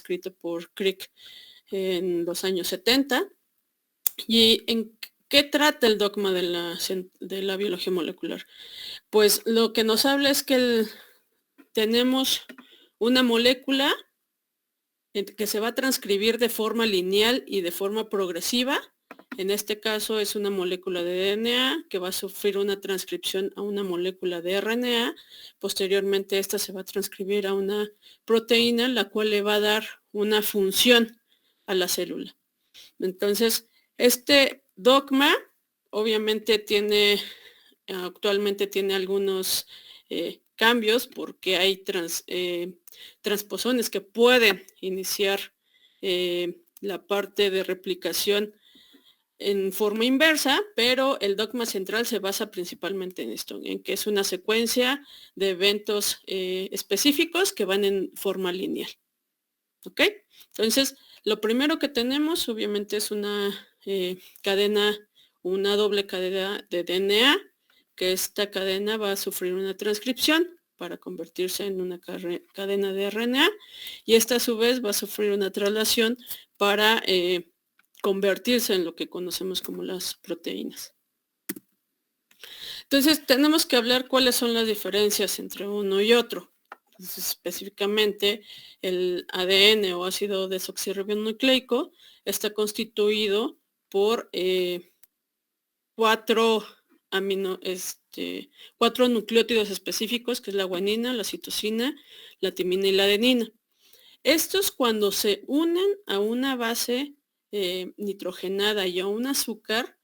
escrito por Crick en los años 70. ¿Y en qué trata el dogma de la biología molecular? Pues lo que nos habla es que tenemos una molécula que se va a transcribir de forma lineal y de forma progresiva. En este caso es una molécula de DNA que va a sufrir una transcripción a una molécula de RNA. Posteriormente esta se va a transcribir a una proteína, la cual le va a dar una función a la célula. Entonces, este dogma obviamente actualmente tiene algunos cambios porque hay transposones que pueden iniciar la parte de replicación en forma inversa, pero el dogma central se basa principalmente en esto, en que es una secuencia de eventos específicos que van en forma lineal. ¿Ok? Entonces, lo primero que tenemos obviamente es una doble cadena de DNA, que esta cadena va a sufrir una transcripción para convertirse en una cadena de RNA, y esta a su vez va a sufrir una traslación para convertirse en lo que conocemos como las proteínas. Entonces tenemos que hablar cuáles son las diferencias entre uno y otro. Entonces, específicamente el ADN o ácido desoxirribonucleico está constituido por cuatro nucleótidos específicos, que es la guanina, la citosina, la timina y la adenina. Estos, cuando se unen a una base nitrogenada y a un azúcar,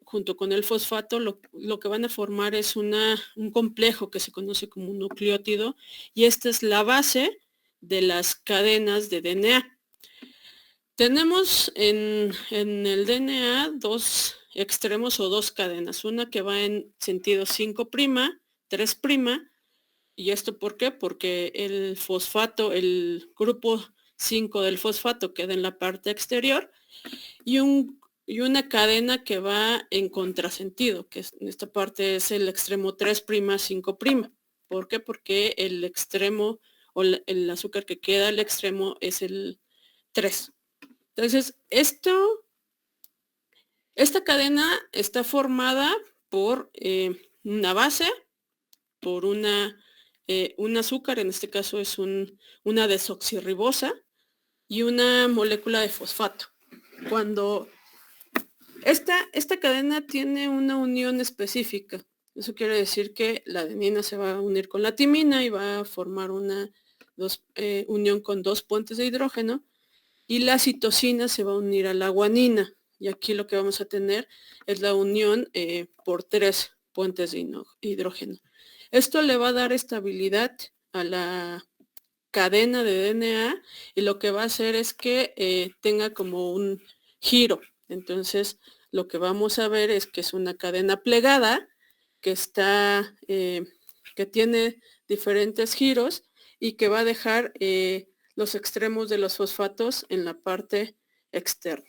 junto con el fosfato, lo que van a formar es un complejo que se conoce como un nucleótido, y esta es la base de las cadenas de DNA. Tenemos en el DNA dos extremos o dos cadenas, una que va en sentido 5', 3', ¿y esto por qué? Porque el fosfato, el grupo 5 del fosfato queda en la parte exterior, y una cadena que va en contrasentido, que en esta parte es el extremo 3', 5'. ¿Por qué? Porque el extremo o el azúcar que queda al extremo es el 3. Entonces, esta cadena está formada por una base, por un azúcar, en este caso es una desoxirribosa, y una molécula de fosfato. Cuando esta cadena tiene una unión específica, eso quiere decir que la adenina se va a unir con la timina y va a formar una unión con dos puentes de hidrógeno, y la citosina se va a unir a la guanina, y aquí lo que vamos a tener es la unión por 3 puentes de hidrógeno. Esto le va a dar estabilidad a la cadena de DNA, y lo que va a hacer es que tenga como un giro. Entonces, lo que vamos a ver es que es una cadena plegada que tiene diferentes giros y que va a dejar los extremos de los fosfatos en la parte externa.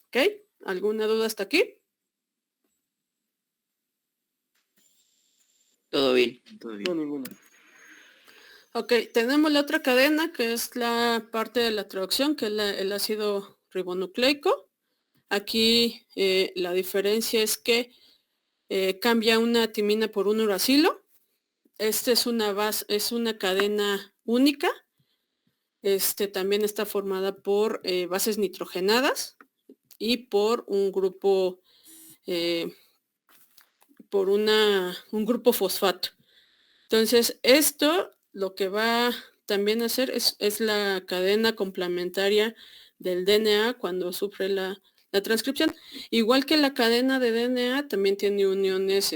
¿Ok? ¿Alguna duda hasta aquí? Todo bien. No, ninguna. Ok, tenemos la otra cadena, que es la parte de la traducción, que es el ácido ribonucleico. Aquí la diferencia es que cambia una timina por un uracilo. Esta es una cadena única. También está formada por bases nitrogenadas y por un grupo un grupo fosfato. Entonces, esto lo que va también a hacer es la cadena complementaria del DNA cuando sufre la transcripción. Igual que la cadena de DNA, también tiene uniones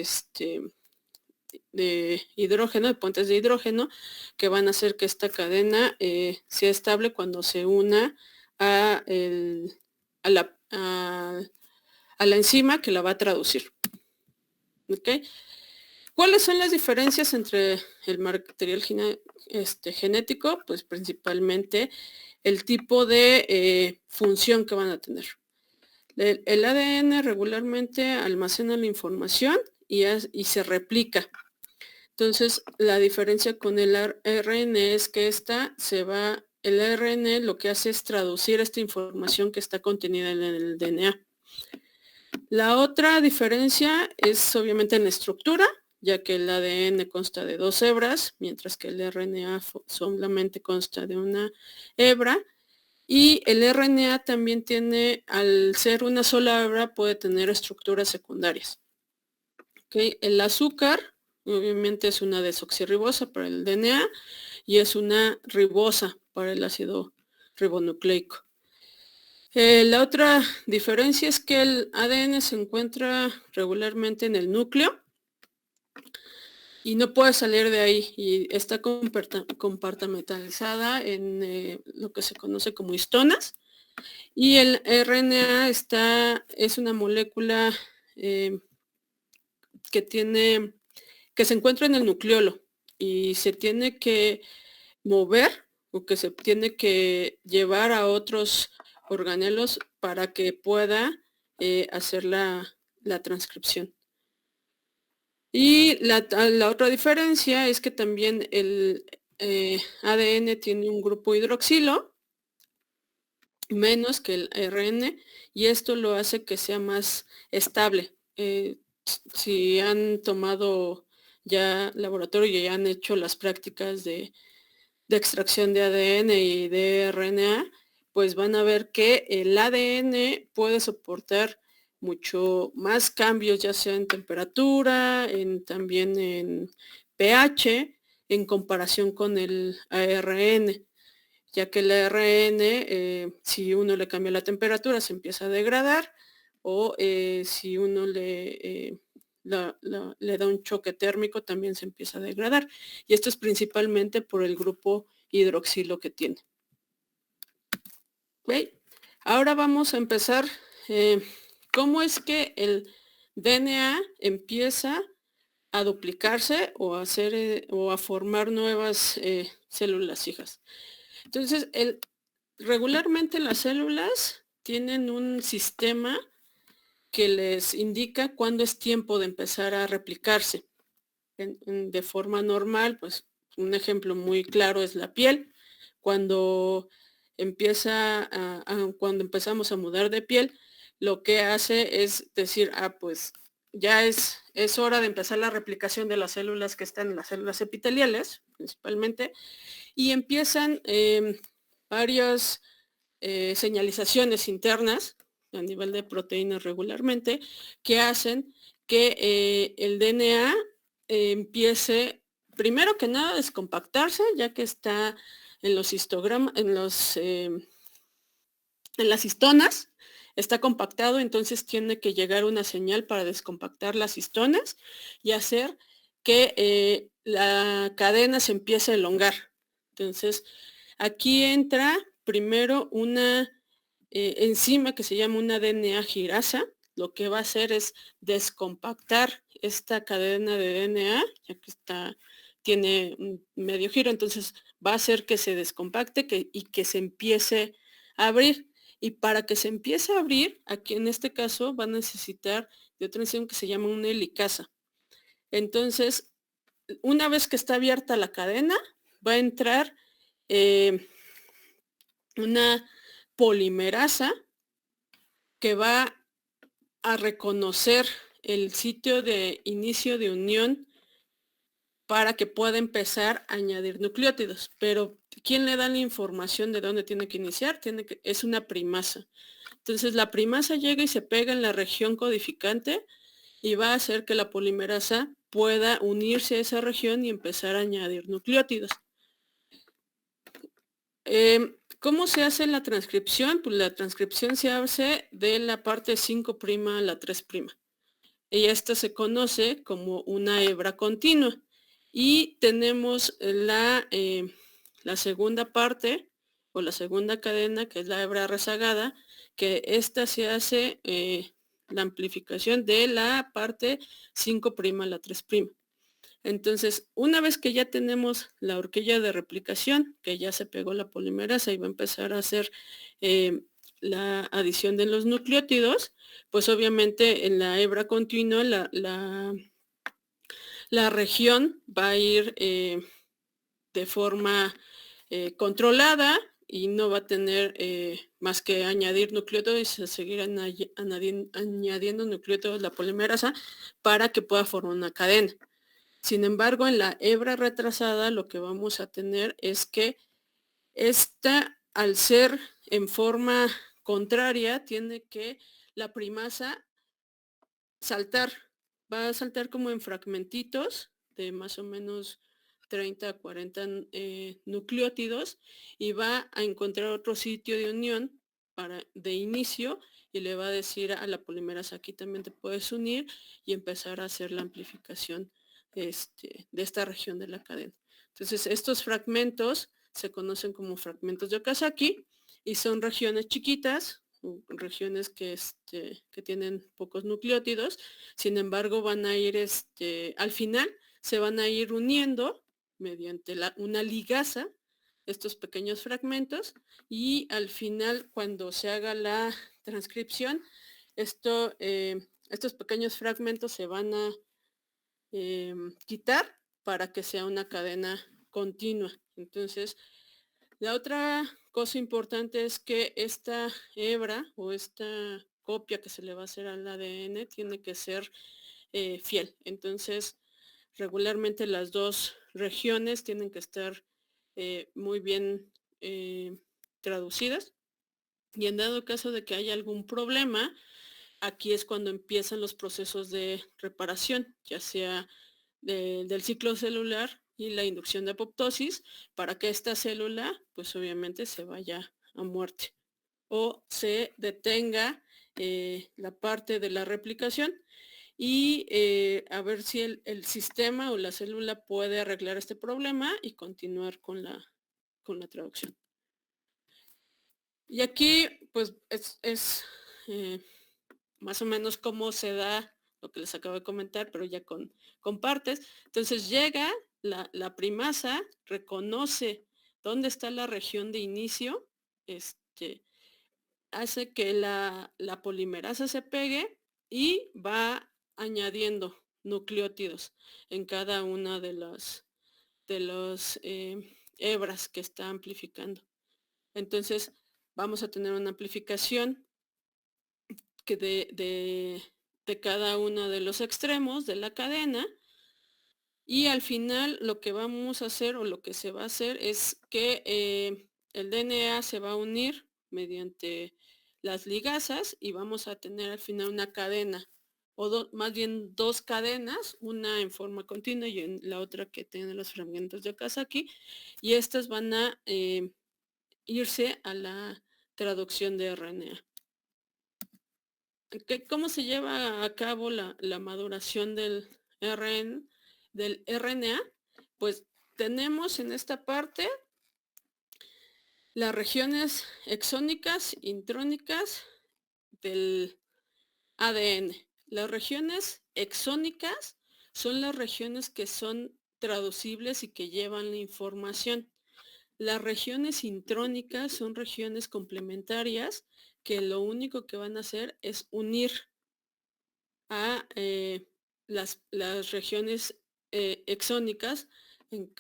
de hidrógeno, de puentes de hidrógeno, que van a hacer que esta cadena sea estable cuando se una a la enzima que la va a traducir. ¿Ok? ¿Cuáles son las diferencias entre el material genético? Pues principalmente el tipo de función que van a tener. El ADN regularmente almacena la información y se replica. Entonces, la diferencia con el ARN es que esta se va el ARN lo que hace es traducir esta información que está contenida en el DNA. La otra diferencia es obviamente en la estructura, ya que el ADN consta de 2 hebras, mientras que el RNA solamente consta de una hebra. Y el RNA también tiene, al ser una sola hebra, puede tener estructuras secundarias. ¿Okay? El azúcar, obviamente, es una desoxirribosa para el DNA y es una ribosa para el ácido ribonucleico. La otra diferencia es que el ADN se encuentra regularmente en el núcleo y no puede salir de ahí, y está compartimentalizada en lo que se conoce como histonas, y el RNA es una molécula que se encuentra en el nucleolo y se tiene que mover o que se tiene que llevar a otros organelos para que pueda hacer la transcripción. Y la otra diferencia es que también el ADN tiene un grupo hidroxilo menos que el ARN, y esto lo hace que sea más estable. Si han tomado ya laboratorio y ya han hecho las prácticas de extracción de ADN y de RNA, pues van a ver que el ADN puede soportar mucho más cambios, ya sea en temperatura, también en pH, en comparación con el ARN, ya que el ARN, si uno le cambia la temperatura, se empieza a degradar, o si uno le da un choque térmico, también se empieza a degradar. Y esto es principalmente por el grupo hidroxilo que tiene. ¿Okay? Ahora vamos a empezar. ¿Cómo es que el DNA empieza a duplicarse o a formar nuevas células hijas? Entonces, regularmente las células tienen un sistema que les indica cuándo es tiempo de empezar a replicarse. De forma normal, pues un ejemplo muy claro es la piel. Cuando cuando empezamos a mudar de piel, lo que hace es decir, pues ya es hora de empezar la replicación de las células que están en las células epiteliales, principalmente, y empiezan varias señalizaciones internas a nivel de proteínas regularmente, que hacen que el DNA empiece, primero que nada, a descompactarse, ya que está en los histogramas, en las histonas, está compactado, entonces tiene que llegar una señal para descompactar las histonas y hacer que la cadena se empiece a elongar. Entonces, aquí entra primero una enzima que se llama una DNA girasa. Lo que va a hacer es descompactar esta cadena de DNA, ya que tiene un medio giro, entonces va a hacer que se descompacte y que se empiece a abrir. Y para que se empiece a abrir, aquí en este caso va a necesitar de otra enzima que se llama una helicasa. Entonces, una vez que está abierta la cadena, va a entrar una polimerasa que va a reconocer el sitio de inicio de unión para que pueda empezar a añadir nucleótidos. Pero ¿quién le da la información de dónde tiene que iniciar? Es una primasa. Entonces la primasa llega y se pega en la región codificante y va a hacer que la polimerasa pueda unirse a esa región y empezar a añadir nucleótidos. ¿Cómo se hace la transcripción? Pues la transcripción se hace de la parte 5' a la 3'. Y esta se conoce como una hebra continua. Y tenemos la segunda parte o la segunda cadena, que es la hebra rezagada, que esta se hace la amplificación de la parte 5' a la 3'. Entonces, una vez que ya tenemos la horquilla de replicación, que ya se pegó la polimerasa y va a empezar a hacer la adición de los nucleótidos, pues obviamente en la hebra continua la región va a ir de forma controlada, y no va a tener más que añadir nucleótidos y se seguirá añadiendo nucleótidos la polimerasa para que pueda formar una cadena. Sin embargo, en la hebra retrasada lo que vamos a tener es que esta, al ser en forma contraria, tiene que la primasa saltar, va a saltar como en fragmentitos de más o menos 30 a 40 nucleótidos y va a encontrar otro sitio de unión de inicio y le va a decir a la polimerasa aquí también te puedes unir y empezar a hacer la amplificación de esta región de la cadena. Entonces estos fragmentos se conocen como fragmentos de Okazaki y son regiones chiquitas, regiones que tienen pocos nucleótidos, sin embargo van a ir, al final se van a ir uniendo mediante una ligasa estos pequeños fragmentos y al final cuando se haga la transcripción, estos pequeños fragmentos se van a quitar para que sea una cadena continua. Entonces, la otra cosa importante es que esta hebra o esta copia que se le va a hacer al ADN tiene que ser fiel. Entonces, regularmente las dos regiones tienen que estar muy bien traducidas. Y en dado caso de que haya algún problema, aquí es cuando empiezan los procesos de reparación, ya sea del ciclo celular y la inducción de apoptosis, para que esta célula, pues obviamente se vaya a muerte o se detenga la parte de la replicación y a ver si el sistema o la célula puede arreglar este problema y continuar con la traducción. Y aquí, pues, es más o menos cómo se da lo que les acabo de comentar, pero ya con partes. Entonces llega la primasa, reconoce dónde está la región de inicio, hace que la polimerasa se pegue y va añadiendo nucleótidos en cada una de los hebras que está amplificando. Entonces vamos a tener una amplificación que de cada uno de los extremos de la cadena y al final lo que vamos a hacer o lo que se va a hacer es que el DNA se va a unir mediante las ligasas y vamos a tener al final una cadena o más bien dos cadenas, una en forma continua y en la otra que tiene los fragmentos de Okazaki y estas van a irse a la traducción de RNA. ¿Cómo se lleva a cabo la maduración del RNA? Pues tenemos en esta parte las regiones exónicas, intrónicas del ADN. Las regiones exónicas son las regiones que son traducibles y que llevan la información. Las regiones intrónicas son regiones complementarias que lo único que van a hacer es unir a las regiones exónicas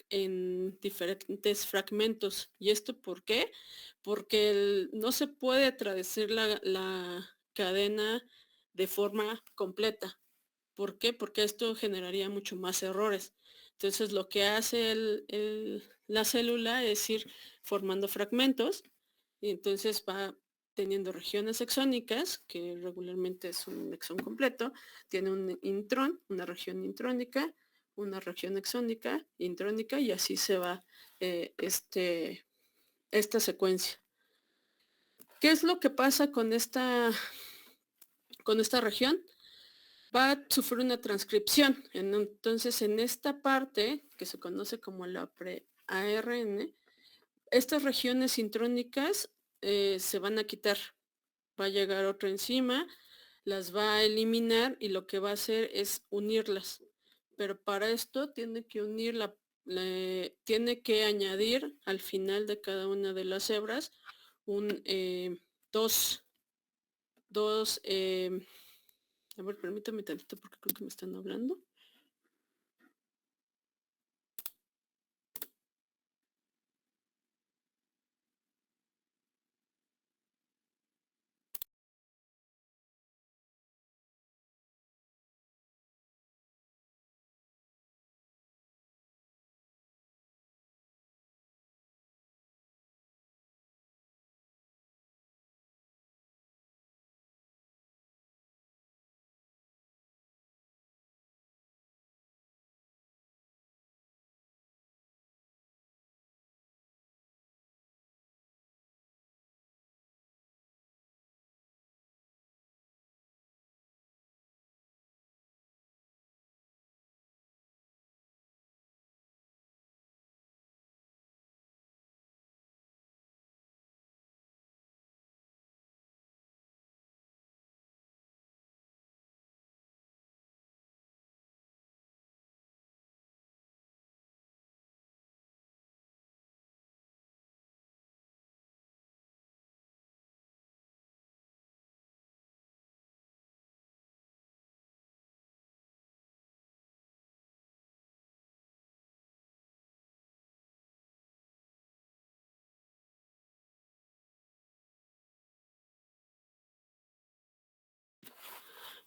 en diferentes fragmentos. ¿Y esto por qué? Porque no se puede traducir la cadena de forma completa. ¿Por qué? Porque esto generaría mucho más errores. Entonces lo que hace la célula es ir formando fragmentos y entonces va teniendo regiones exónicas, que regularmente es un exón completo, tiene un intrón, una región intrónica, una región exónica, intrónica, y así se va esta secuencia. ¿Qué es lo que pasa con esta región? Va a sufrir una transcripción. Entonces, en esta parte, que se conoce como la pre-ARN, estas regiones intrónicas se van a quitar. Va a llegar otra enzima, las va a eliminar y lo que va a hacer es unirlas. Pero para esto tiene que tiene que añadir al final de cada una de las hebras dos a ver, permítame tantito porque creo que me están hablando.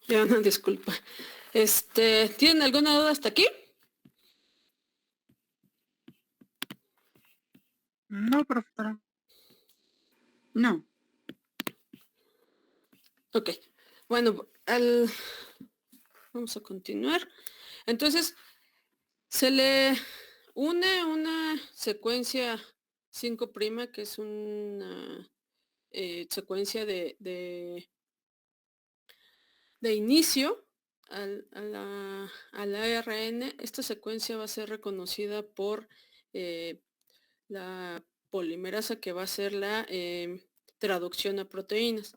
Ya, una disculpa. ¿Tienen alguna duda hasta aquí? No, profesora. No. Ok. Bueno, vamos a continuar. Entonces, se le une una secuencia 5', que es una secuencia de inicio al ARN. Esta secuencia va a ser reconocida por eh, la polimerasa, que va a ser la traducción a proteínas.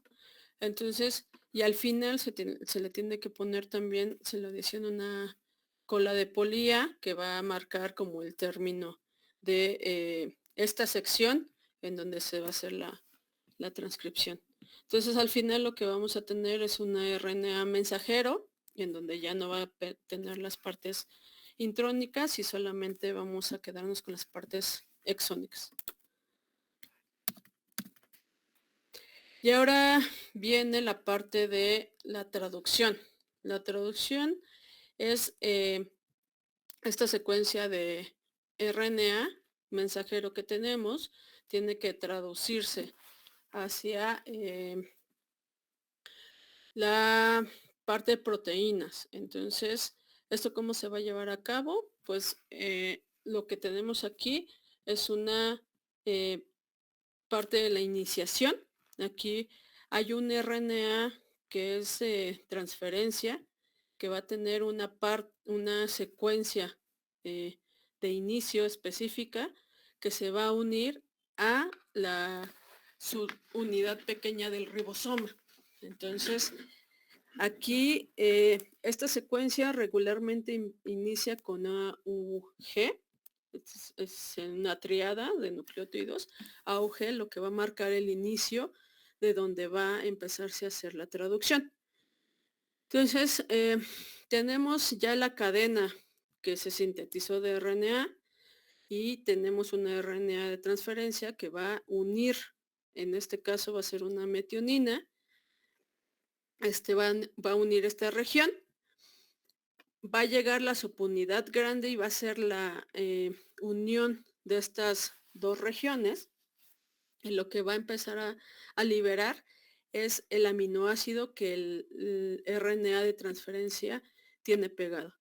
Entonces, y al final se le tiene que poner también, se le adiciona una cola de polía que va a marcar como el término de esta sección en donde se va a hacer la transcripción. Entonces, al final lo que vamos a tener es una RNA mensajero, en donde ya no va a tener las partes intrónicas y solamente vamos a quedarnos con las partes exónicas. Y ahora viene la parte de la traducción. La traducción es esta secuencia de RNA mensajero que tenemos, tiene que traducirse hacia la parte de proteínas. Entonces, ¿esto cómo se va a llevar a cabo? Pues lo que tenemos aquí es una parte de la iniciación. Aquí hay un RNA que es transferencia, que va a tener una secuencia de inicio específica que se va a unir a la subunidad pequeña del ribosoma. Entonces, aquí esta secuencia regularmente inicia con AUG, es una triada de nucleótidos. AUG lo que va a marcar el inicio de donde va a empezarse a hacer la traducción. Entonces, tenemos ya la cadena que se sintetizó de RNA y tenemos una RNA de transferencia que va a unir, en este caso va a ser una metionina, va a unir esta región, va a llegar la subunidad grande y va a ser la unión de estas dos regiones, y lo que va a empezar a liberar es el aminoácido que el RNA de transferencia tiene pegado.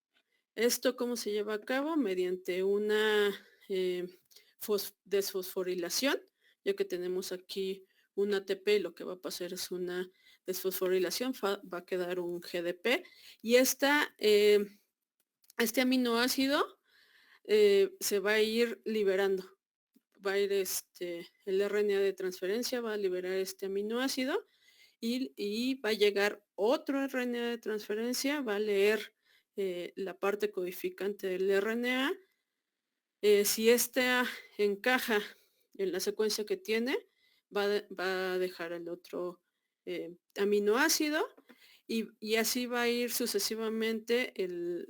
¿Esto cómo se lleva a cabo? Mediante una desfosforilación, ya que tenemos aquí un ATP, lo que va a pasar es una desfosforilación, va a quedar un GDP, y este aminoácido se va a ir liberando. Va a ir el RNA de transferencia, va a liberar este aminoácido y va a llegar otro RNA de transferencia, va a leer la parte codificante del RNA. Si esta encaja en la secuencia que tiene, va a dejar el otro aminoácido y así va a ir sucesivamente el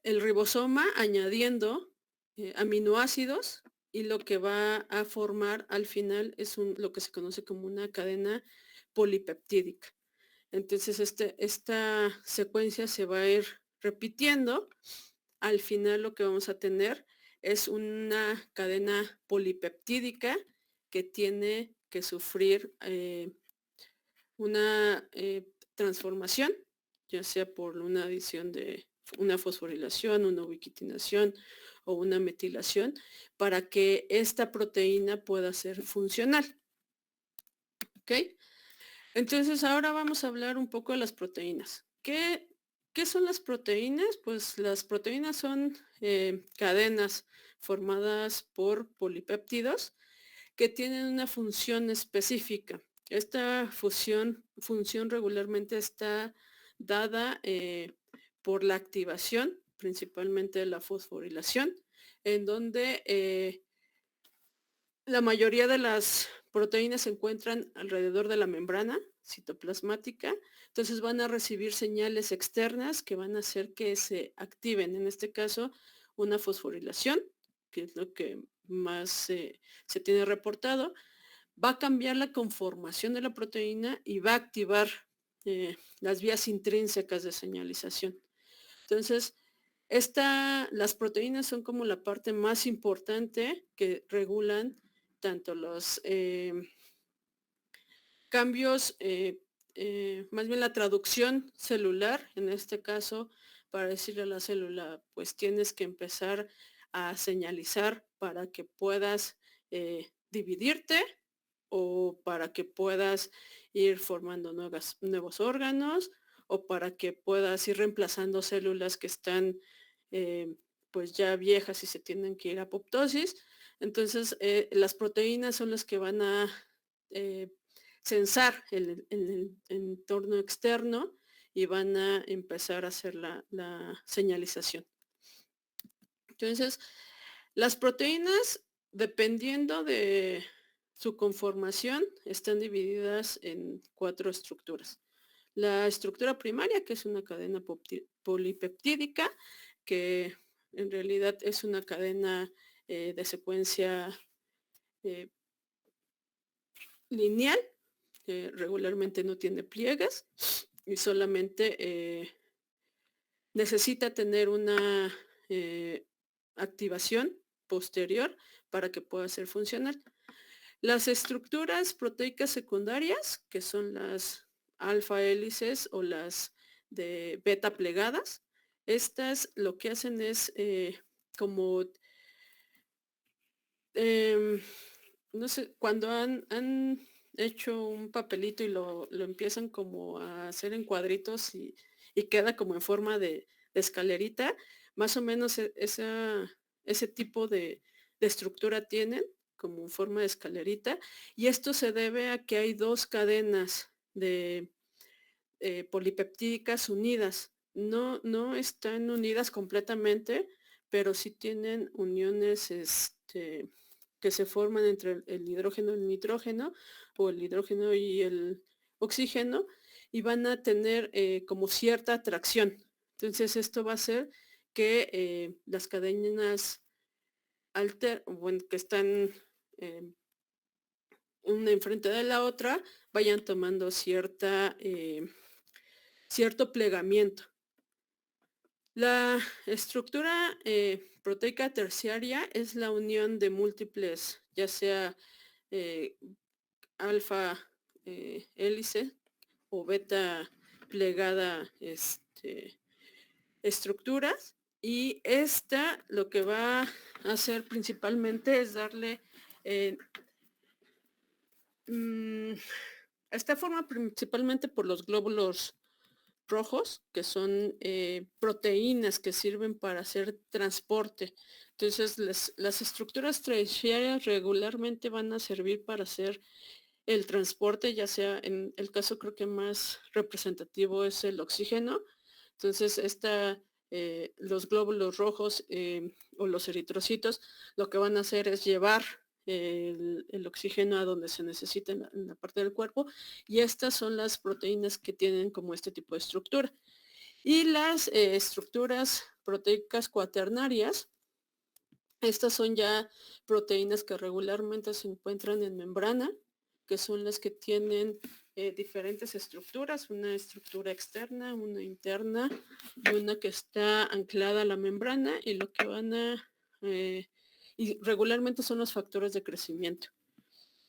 ribosoma añadiendo aminoácidos, y lo que va a formar al final es lo que se conoce como una cadena polipeptídica. Entonces esta secuencia se va a ir repitiendo. Al final lo que vamos a tener es una cadena polipeptídica que tiene que sufrir una transformación, ya sea por una adición de una fosforilación, una ubiquitinación o una metilación, para que esta proteína pueda ser funcional. ¿Ok? Entonces ahora vamos a hablar un poco de las proteínas. ¿Qué son las proteínas? Pues las proteínas son cadenas formadas por polipéptidos que tienen una función específica. Esta función regularmente está dada por la activación, principalmente de la fosforilación, en donde la mayoría de las proteínas se encuentran alrededor de la membrana citoplasmática, entonces van a recibir señales externas que van a hacer que se activen, en este caso, una fosforilación, que es lo que más se tiene reportado, va a cambiar la conformación de la proteína y va a activar las vías intrínsecas de señalización. Entonces, las proteínas son como la parte más importante que regulan tanto los cambios, más bien la traducción celular, en este caso, para decirle a la célula, pues tienes que empezar a señalizar para que puedas dividirte o para que puedas ir formando nuevos órganos o para que puedas ir reemplazando células que están pues ya viejas y se tienen que ir a apoptosis. Entonces, las proteínas son las que van a censar el entorno externo y van a empezar a hacer la señalización. Entonces, las proteínas, dependiendo de su conformación, están divididas en 4 estructuras. La estructura primaria, que es una cadena polipeptídica, que en realidad es una cadena de secuencia lineal, regularmente no tiene pliegues y solamente necesita tener una activación posterior para que pueda ser funcional. Las estructuras proteicas secundarias, que son las alfa hélices o las de beta plegadas, estas lo que hacen es como, no sé, cuando han hecho un papelito y lo empiezan como a hacer en cuadritos y queda como en forma de escalerita, más o menos ese tipo de estructura tienen, como en forma de escalerita, y esto se debe a que hay 2 cadenas de polipeptídicas unidas. No están unidas completamente, pero sí tienen uniones que se forman entre el hidrógeno y el nitrógeno, o el hidrógeno y el oxígeno, y van a tener como cierta atracción. Entonces esto va a hacer que las cadenas que están una enfrente de la otra, vayan tomando cierto plegamiento. La estructura proteica terciaria es la unión de múltiples, ya sea alfa hélice o beta plegada estructuras, y esta lo que va a hacer principalmente es darle esta forma principalmente por los glóbulos rojos, que son proteínas que sirven para hacer transporte. Entonces, las estructuras terciarias regularmente van a servir para hacer el transporte, ya sea en el caso creo que más representativo es el oxígeno. Entonces, los glóbulos rojos o los eritrocitos lo que van a hacer es llevar el oxígeno a donde se necesita en la parte del cuerpo, y estas son las proteínas que tienen como este tipo de estructura. Y las estructuras proteicas cuaternarias, estas son ya proteínas que regularmente se encuentran en membrana, que son las que tienen diferentes estructuras, una estructura externa, una interna y una que está anclada a la membrana, y lo que van a y regularmente son los factores de crecimiento.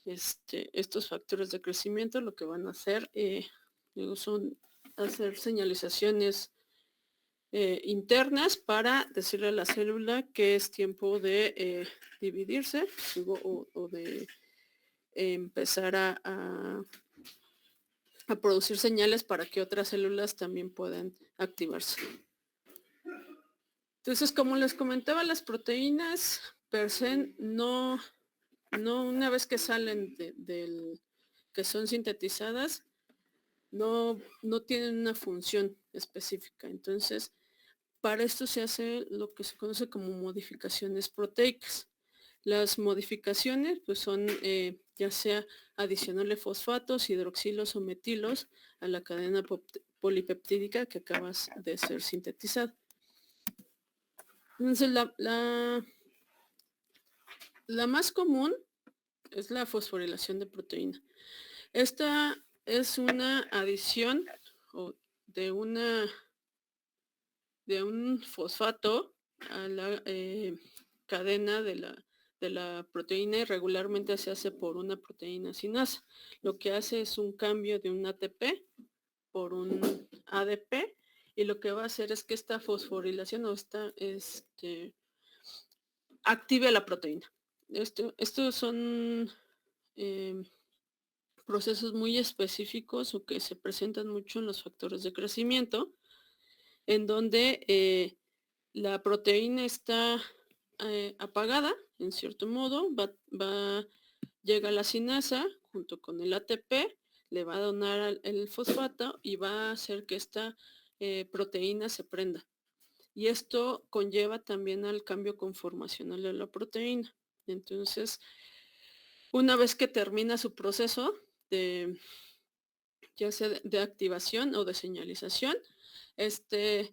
Estos factores de crecimiento lo que van a hacer son hacer señalizaciones internas para decirle a la célula que es tiempo de dividirse o de empezar a producir señales para que otras células también puedan activarse. Entonces, como les comentaba, las proteínas per se no una vez que salen que son sintetizadas, no tienen una función específica. Entonces, para esto se hace lo que se conoce como modificaciones proteicas. Las modificaciones pues son ya sea adicionarle fosfatos, hidroxilos o metilos a la cadena polipeptídica que acabas de ser sintetizada. Entonces, la más común es la fosforilación de proteína. Esta es una adición de un fosfato a la cadena de la proteína y regularmente se hace por una proteína sinasa. Lo que hace es un cambio de un ATP por un ADP y lo que va a hacer es que esta fosforilación active la proteína. Estos son procesos muy específicos o que se presentan mucho en los factores de crecimiento, en donde la proteína está apagada, en cierto modo, llega a la sinasa junto con el ATP, le va a donar el fosfato y va a hacer que esta proteína se prenda. Y esto conlleva también al cambio conformacional de la proteína. Entonces, una vez que termina su proceso ya sea de activación o de señalización, este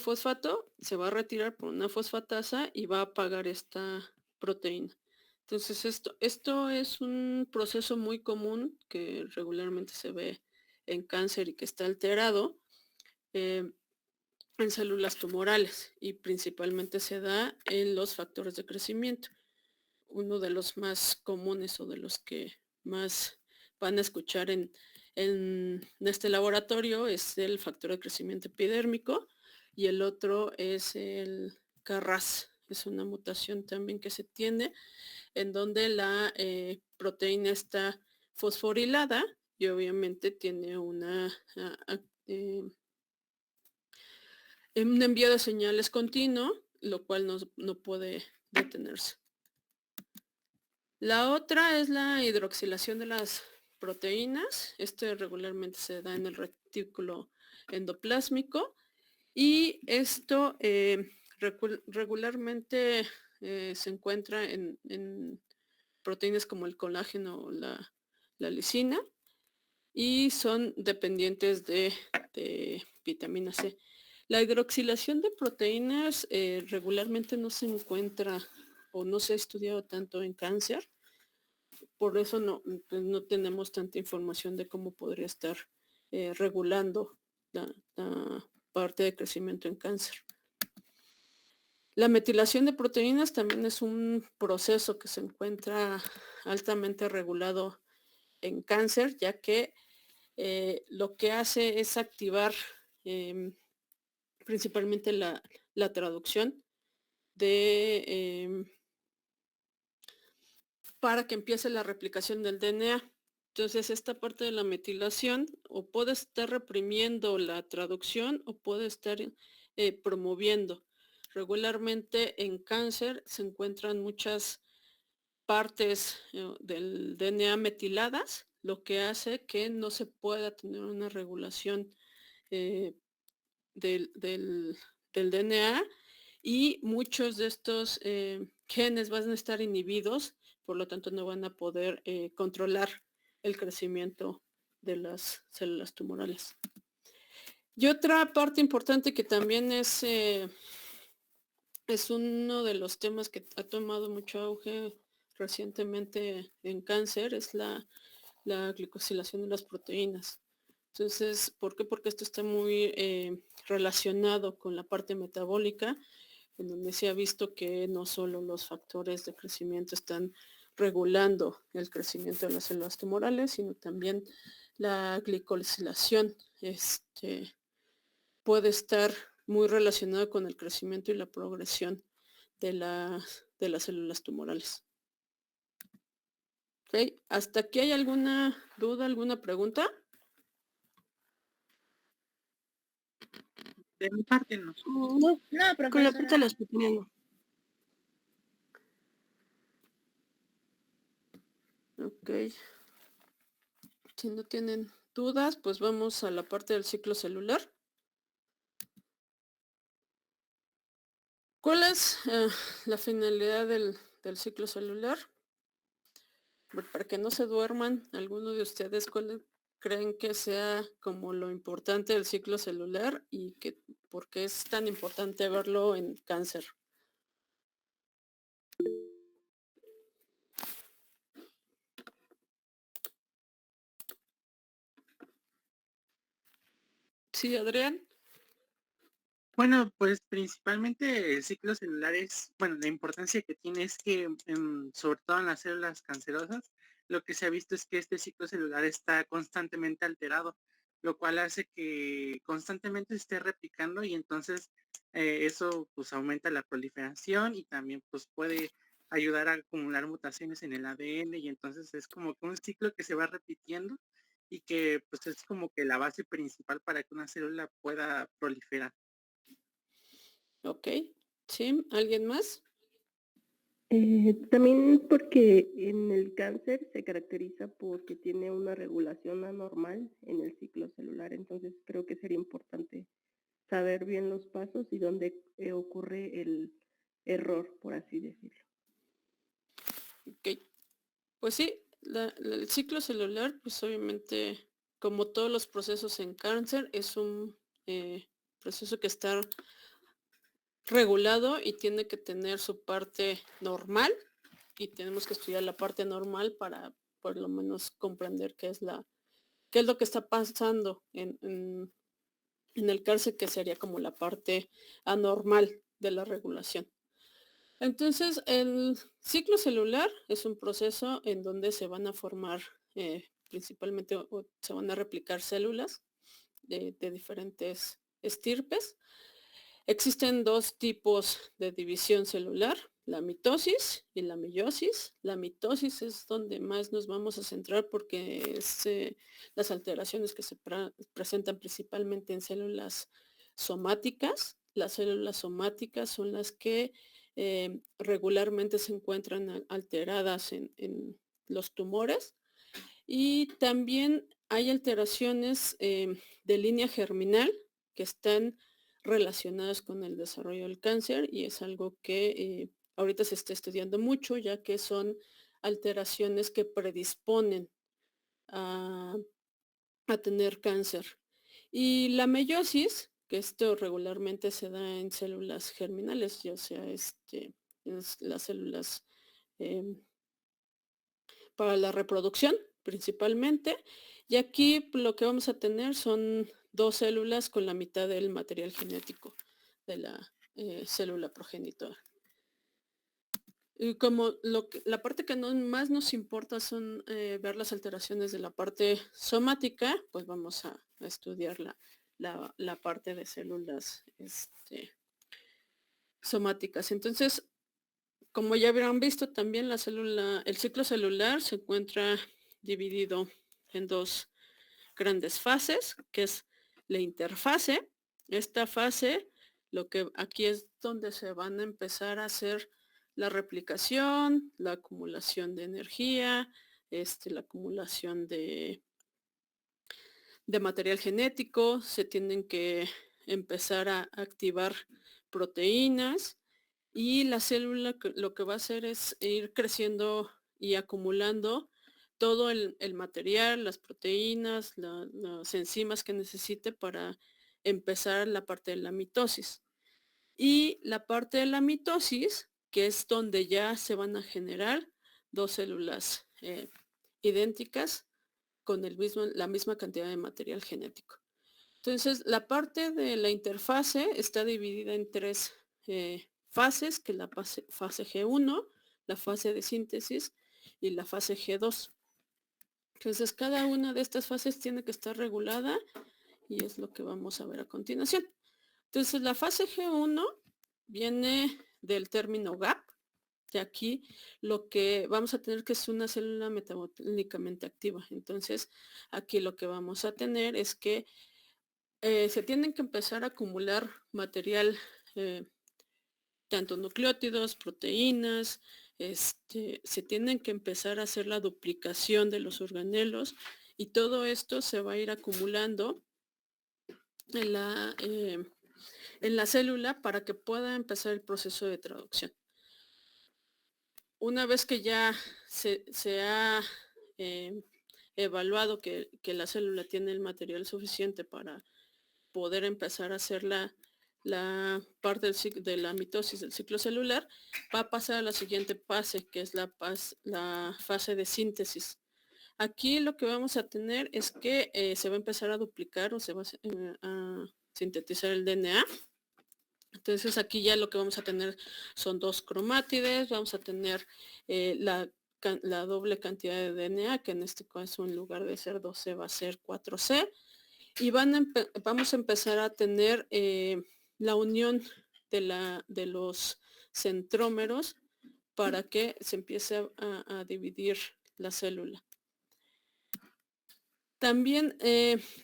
fosfato se va a retirar por una fosfatasa y va a apagar esta proteína. Entonces, esto es un proceso muy común que regularmente se ve en cáncer y que está alterado en células tumorales y principalmente se da en los factores de crecimiento. Uno de los más comunes o de los que más van a escuchar en este laboratorio es el factor de crecimiento epidérmico y el otro es el KRAS. Es una mutación también que se tiene en donde la proteína está fosforilada y obviamente tiene un envío de señales continuo, lo cual no puede detenerse. La otra es la hidroxilación de las proteínas. Este regularmente se da en el retículo endoplásmico y esto regularmente se encuentra en proteínas como el colágeno o la lisina y son dependientes de vitamina C. La hidroxilación de proteínas regularmente no se encuentra o no se ha estudiado tanto en cáncer, por eso pues no tenemos tanta información de cómo podría estar regulando la parte de crecimiento en cáncer. La metilación de proteínas también es un proceso que se encuentra altamente regulado en cáncer, ya que lo que hace es activar principalmente la traducción para que empiece la replicación del DNA. Entonces, esta parte de la metilación o puede estar reprimiendo la traducción o puede estar promoviendo. Regularmente en cáncer se encuentran muchas partes del DNA metiladas, lo que hace que no se pueda tener una regulación del DNA y muchos de estos genes van a estar inhibidos, por lo tanto no van a poder controlar el crecimiento de las células tumorales. Y otra parte importante que también es uno de los temas que ha tomado mucho auge recientemente en cáncer, es la glicosilación de las proteínas. Entonces, ¿por qué? Porque esto está muy relacionado con la parte metabólica, en donde se ha visto que no solo los factores de crecimiento están regulando el crecimiento de las células tumorales, sino también la glicosilación puede estar muy relacionado con el crecimiento y la progresión de las células tumorales. ¿Okay? ¿Hasta aquí hay alguna duda, alguna pregunta? De mi parte no. No, profesora. Con la parte de las pequeñas no. Ok. Si no tienen dudas, pues vamos a la parte del ciclo celular. ¿Cuál es la finalidad del ciclo celular? Para que no se duerman, algunos de ustedes, ¿cuál creen que sea como lo importante del ciclo celular y por qué es tan importante verlo en cáncer? Sí, Adrián. Bueno, pues principalmente el ciclo celular es, bueno, la importancia que tiene es que, sobre todo en las células cancerosas, lo que se ha visto es que este ciclo celular está constantemente alterado, lo cual hace que constantemente se esté replicando y entonces eso pues aumenta la proliferación y también pues puede ayudar a acumular mutaciones en el ADN y entonces es como que un ciclo que se va repitiendo y que pues es como que la base principal para que una célula pueda proliferar. Ok. Sí, ¿alguien más? También porque en el cáncer se caracteriza porque tiene una regulación anormal en el ciclo celular, entonces creo que sería importante saber bien los pasos y dónde ocurre el error, por así decirlo. Ok. Pues sí, el ciclo celular, pues obviamente, como todos los procesos en cáncer, es un proceso que está regulado y tiene que tener su parte normal y tenemos que estudiar la parte normal para por lo menos comprender qué es lo que está pasando en el cáncer, que sería como la parte anormal de la regulación. Entonces, el ciclo celular es un proceso en donde se van a formar principalmente o se van a replicar células de diferentes estirpes. Existen dos tipos de división celular, la mitosis y la meiosis. La mitosis es donde más nos vamos a centrar porque es las alteraciones que se presentan principalmente en células somáticas. Las células somáticas son las que regularmente se encuentran alteradas en los tumores y también hay alteraciones de línea germinal que están relacionadas con el desarrollo del cáncer y es algo que ahorita se está estudiando mucho, ya que son alteraciones que predisponen a, a tener cáncer. Y la meiosis, que esto regularmente se da en células germinales, ya sea las células em, para la reproducción principalmente. Y aquí lo que vamos a tener son dos células con la mitad del material genético de la célula progenitora. Y como la parte que más nos importa son ver las alteraciones de la parte somática, pues vamos a estudiar la parte de células somáticas. Entonces, como ya habrán visto, también el ciclo celular se encuentra dividido en dos grandes fases, que es la interfase. Esta fase, lo que aquí es donde se van a empezar a hacer la replicación, la acumulación de energía, la acumulación de material genético, se tienen que empezar a activar proteínas y la célula lo que va a hacer es ir creciendo y acumulando todo el material, las proteínas, las enzimas que necesite para empezar la parte de la mitosis. Y la parte de la mitosis, que es donde ya se van a generar dos células idénticas con la misma cantidad de material genético. Entonces, la parte de la interfase está dividida en tres fases, que es la fase G1, la fase de síntesis y la fase G2. Entonces, cada una de estas fases tiene que estar regulada y es lo que vamos a ver a continuación. Entonces, la fase G1 viene del término GAP. De aquí lo que vamos a tener que es una célula metabólicamente activa. Entonces, aquí lo que vamos a tener es que se tienen que empezar a acumular material, tanto nucleótidos, proteínas, se tienen que empezar a hacer la duplicación de los organelos y todo esto se va a ir acumulando en la célula para que pueda empezar el proceso de traducción. Una vez que ya se ha evaluado que la célula tiene el material suficiente para poder empezar a hacer la parte de la mitosis del ciclo celular, va a pasar a la siguiente fase, que es la fase de síntesis. Aquí lo que vamos a tener es que se va a empezar a duplicar o se va a sintetizar el DNA. Entonces aquí ya lo que vamos a tener son 2 cromátides, vamos a tener la doble cantidad de DNA, que en este caso en lugar de ser 12 va a ser 4C, y vamos a empezar a tener la unión de los centrómeros para que se empiece a dividir la célula. También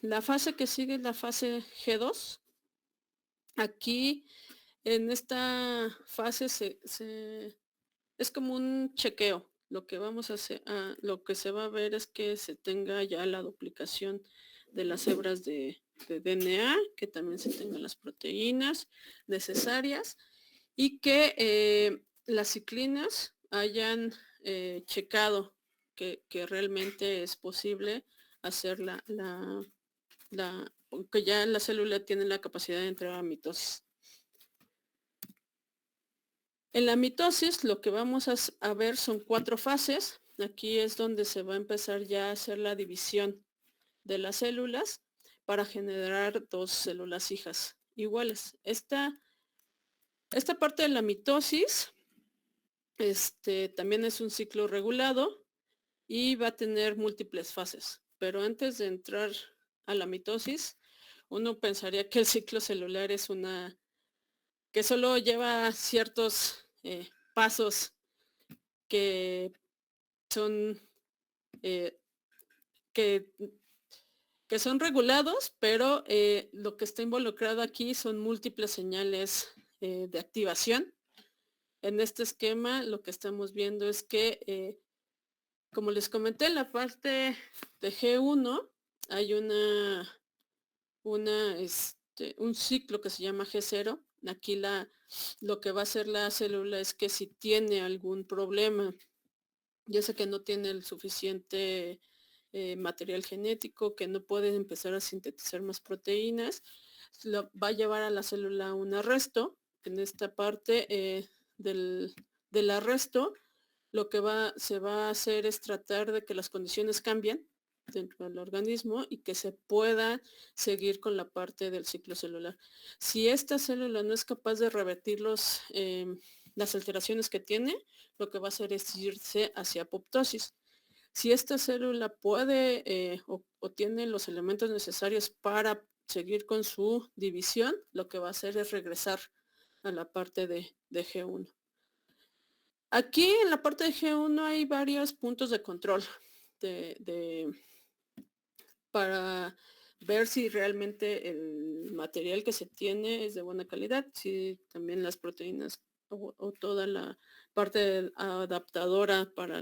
la fase que sigue es la fase G2. Aquí en esta fase es como un chequeo. Lo que vamos a hacer, lo que se va a ver es que se tenga ya la duplicación de las hebras de DNA, que también se tengan las proteínas necesarias y que las ciclinas hayan checado que realmente es posible hacer que ya la célula tiene la capacidad de entrar a mitosis. En la mitosis lo que vamos a ver son 4 fases. Aquí es donde se va a empezar ya a hacer la división de las células para generar 2 células hijas iguales. Esta parte de la mitosis también es un ciclo regulado y va a tener múltiples fases. Pero antes de entrar a la mitosis, uno pensaría que el ciclo celular es que solo lleva ciertos pasos que son que son regulados, pero lo que está involucrado aquí son múltiples señales de activación. En este esquema lo que estamos viendo es que, como les comenté, en la parte de G1 hay un ciclo que se llama G0. Aquí lo que va a hacer la célula es que si tiene algún problema, ya sea que no tiene el suficiente material genético, que no puede empezar a sintetizar más proteínas, va a llevar a la célula a un arresto. En esta parte del arresto, lo que se va a hacer es tratar de que las condiciones cambien dentro del organismo y que se pueda seguir con la parte del ciclo celular. Si esta célula no es capaz de revertir las alteraciones que tiene, lo que va a hacer es irse hacia apoptosis. Si esta célula puede o tiene los elementos necesarios para seguir con su división, lo que va a hacer es regresar a la parte de G1. Aquí en la parte de G1 hay varios puntos de control para ver si realmente el material que se tiene es de buena calidad, si también las proteínas o toda la parte adaptadora para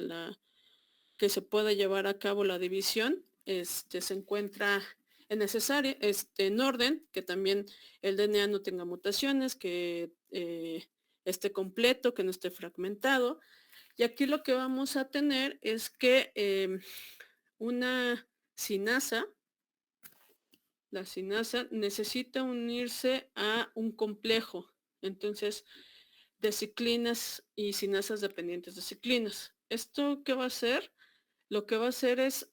que se pueda llevar a cabo la división se encuentra en orden, que también el DNA no tenga mutaciones, que esté completo, que no esté fragmentado. Y aquí lo que vamos a tener es que una sinasa, la sinasa necesita unirse a un complejo, entonces, de ciclinas y sinasas dependientes de ciclinas. ¿Esto qué va a hacer? Lo que va a hacer es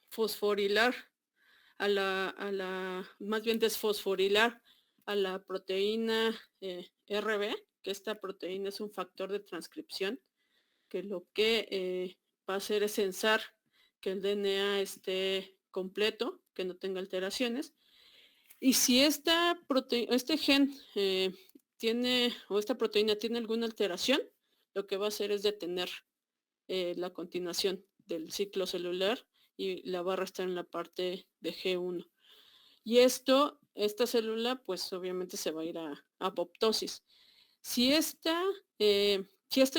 fosforilar más bien desfosforilar a la proteína RB, que esta proteína es un factor de transcripción, que lo que va a hacer es censar que el DNA esté completo, que no tenga alteraciones. Y si este gen esta proteína tiene alguna alteración, lo que va a hacer es detener la continuación del ciclo celular y la va a arrastrar en la parte de G1. Y esta célula, pues obviamente se va a ir a apoptosis. Si este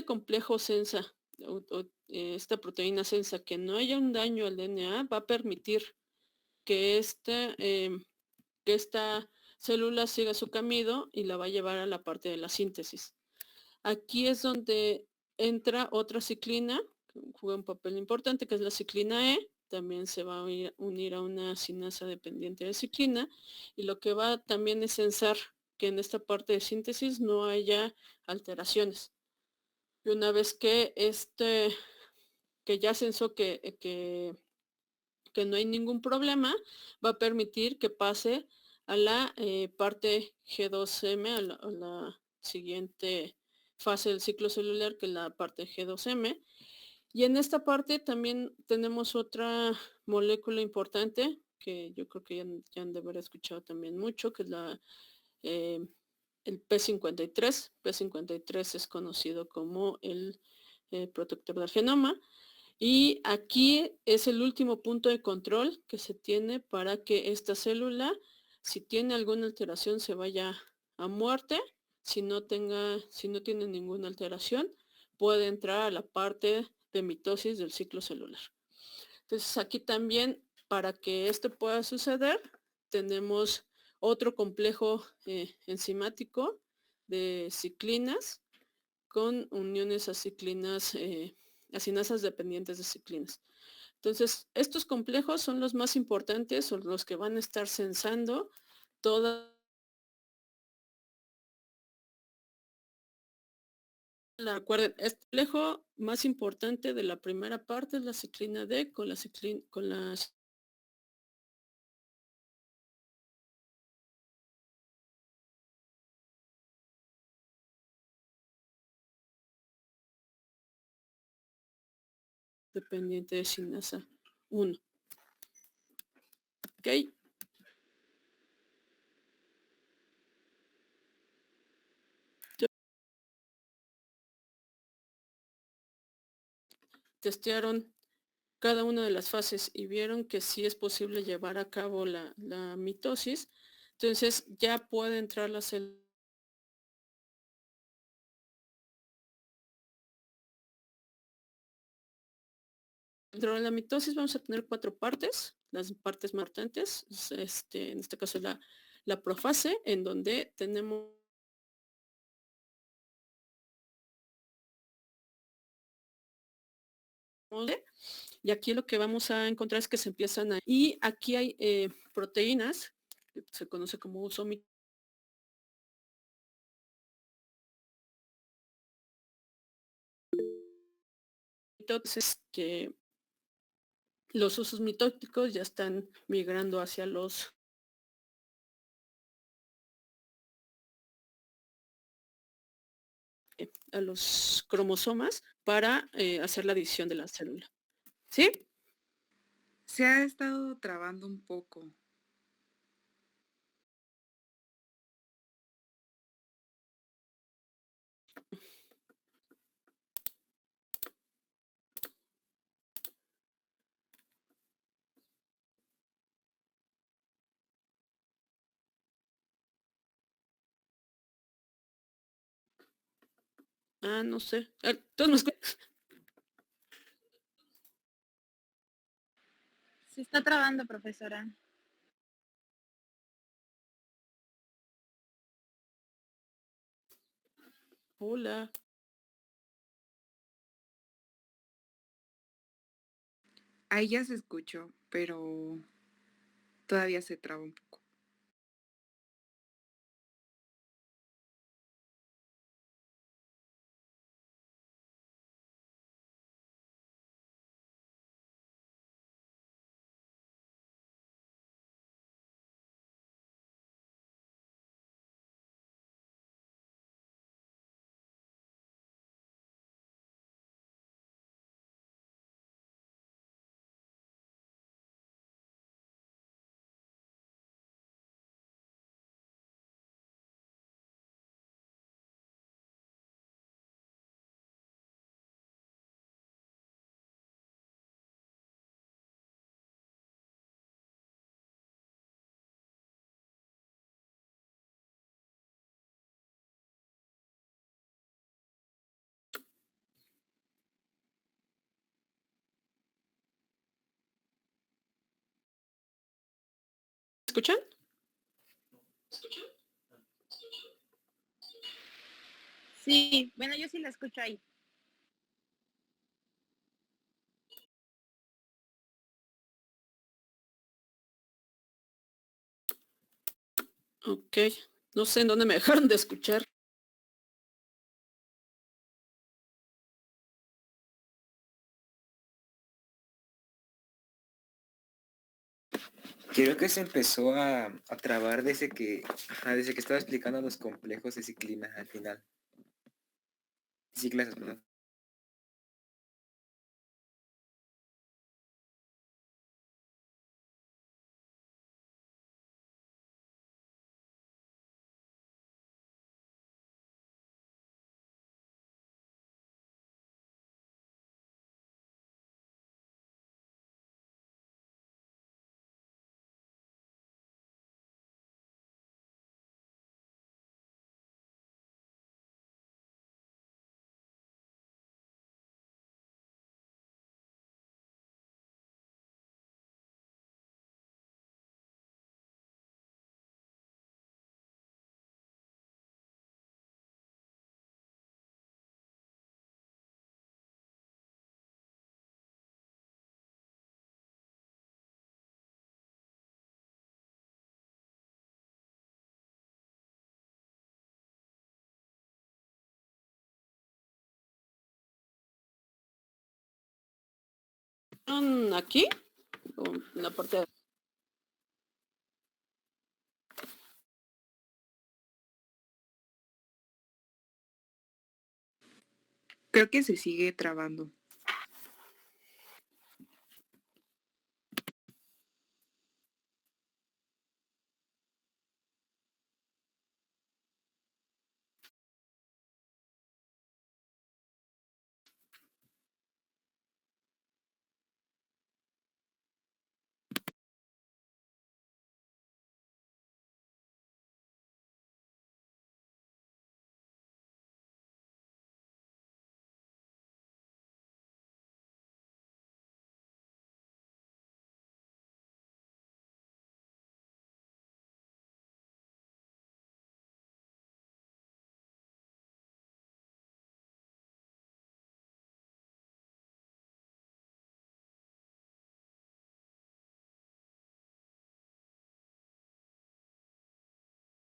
complejo sensa, esta proteína sensa que no haya un daño al DNA, va a permitir que esta célula siga su camino y la va a llevar a la parte de la síntesis. Aquí es donde entra otra ciclina, que juega un papel importante, que es la ciclina E. También se va a unir a una sinasa dependiente de ciclina, y lo que va también es censar que en esta parte de síntesis no haya alteraciones. Y una vez que que ya sensó que no hay ningún problema, va a permitir que pase a la parte G2M, a la siguiente fase del ciclo celular, que es la parte G2M. Y en esta parte también tenemos otra molécula importante, que yo creo que ya han de haber escuchado también mucho, que es el P53. P53 es conocido como el protector del genoma. Y aquí es el último punto de control que se tiene para que esta célula, si tiene alguna alteración, se vaya a muerte. Si no tiene ninguna alteración, puede entrar a la parte de mitosis del ciclo celular. Entonces aquí también, para que esto pueda suceder, tenemos otro complejo enzimático de ciclinas con uniones aciclinas, acinasas dependientes de ciclinas. Entonces, estos complejos son los más importantes o los que van a estar sensando toda recuerden, este complejo más importante de la primera parte es la ciclina D con la dependiente de sinasa 1. ¿Ok? Testearon cada una de las fases y vieron que sí es posible llevar a cabo la mitosis, entonces ya puede entrar la célula. Dentro de la mitosis vamos a tener 4 partes, las partes más importantes, en este caso es la profase, en donde tenemos y aquí lo que vamos a encontrar es que se empiezan a... Y aquí hay proteínas, que se conoce como uso entonces que los usos mitóticos ya están migrando hacia a los cromosomas para hacer la división de la célula. ¿Sí? Se ha estado trabando un poco. Ah, no sé. ¿Todos me escuchan? Se está trabando, profesora. Hola. Ahí ya se escuchó, pero todavía se traba un poco. ¿Escuchan? Sí, bueno, yo sí la escucho ahí. Ok. No sé en dónde me dejaron de escuchar. Creo que se empezó a trabar desde que estaba explicando los complejos de ciclina al final. Ciclasas, perdón. ¿Aquí? ¿O en la parte de... Creo que se sigue trabando.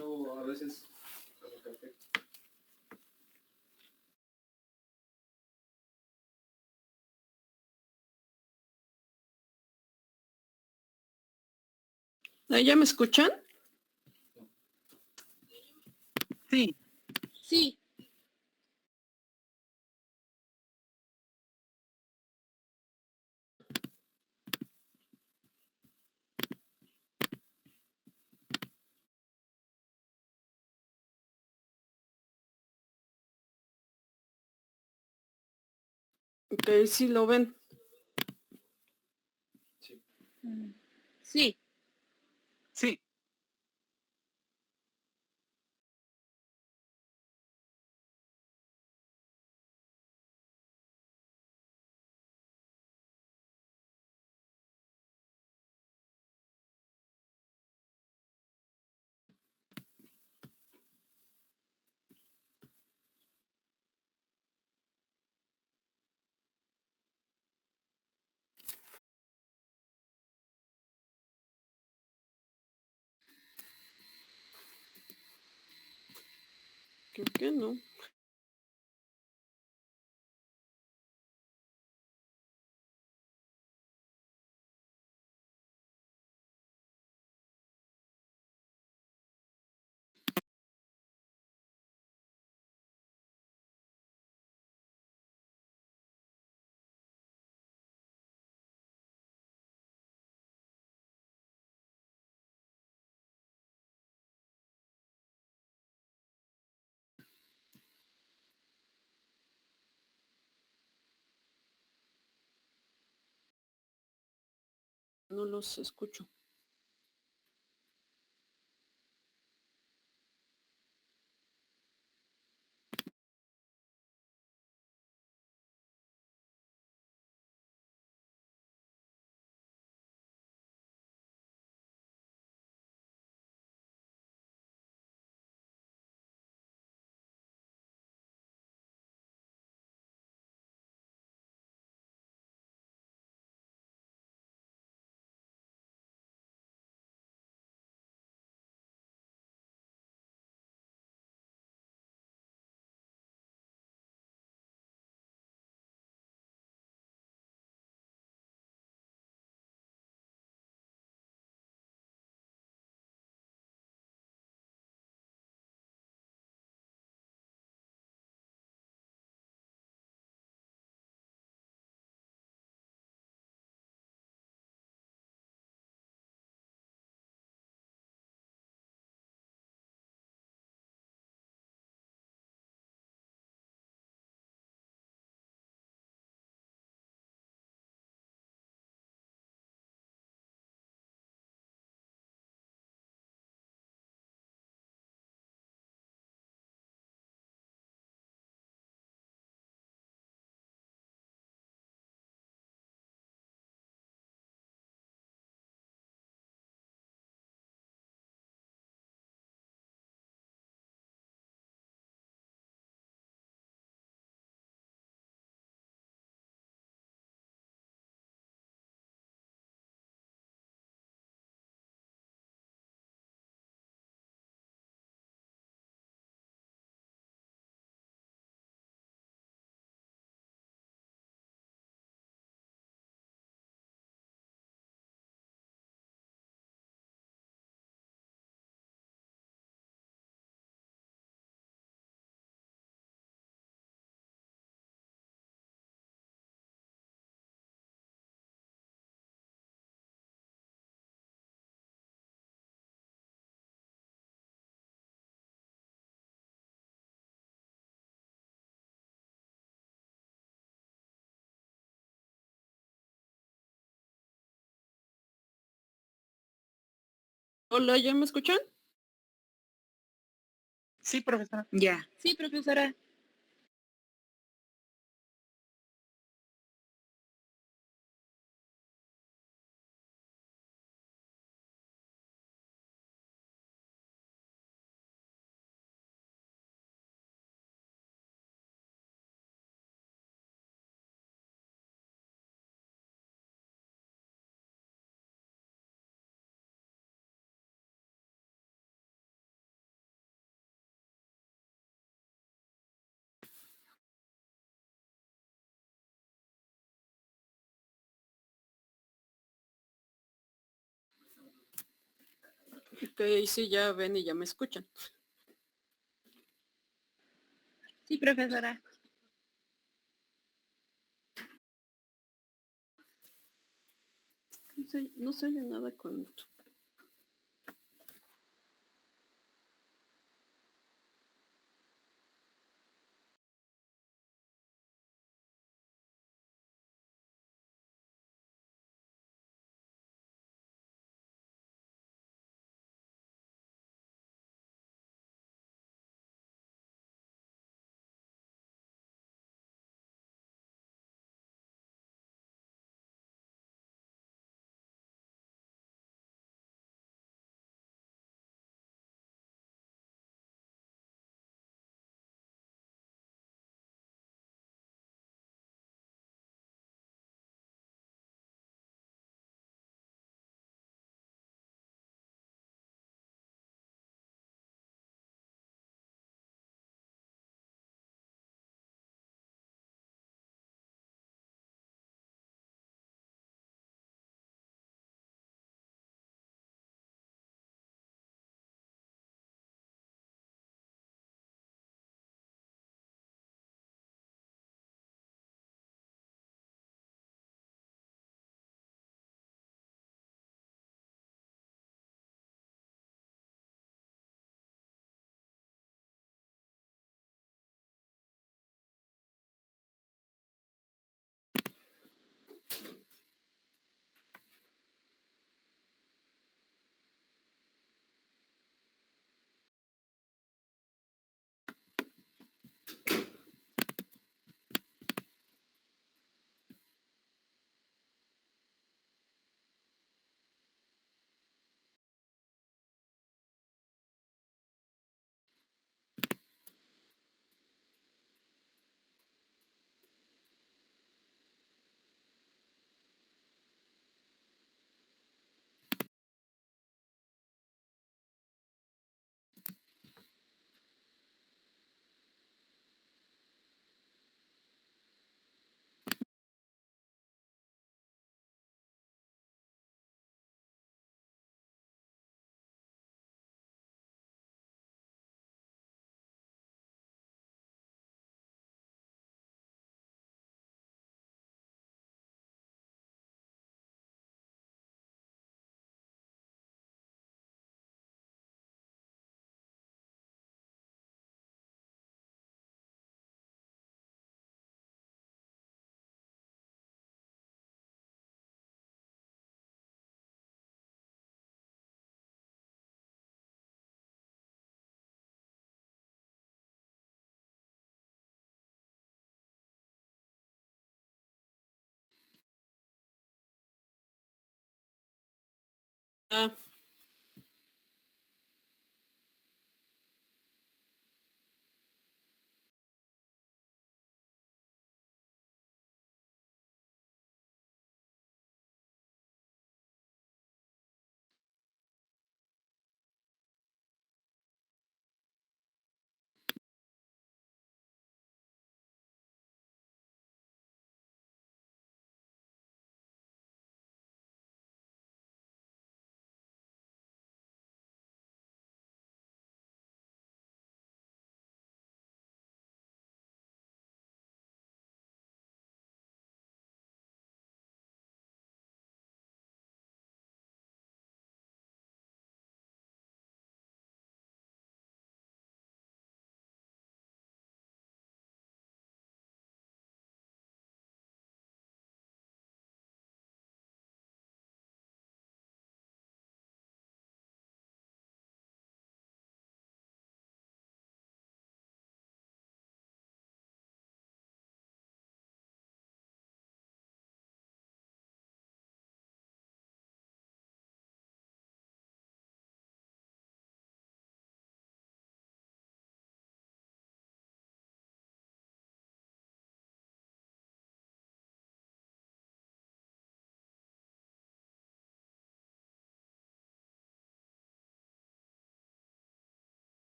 A veces ¿Ya me escuchan? Sí, Sí, Ok, sí lo ven. sí. sí. Creo que no. No los escucho. Hola, ¿ya me escuchan? Sí, profesora. Ya. Sí, profesora. Ok, sí, ya ven y ya me escuchan. Sí, profesora. No se oye nada con esto. Ah,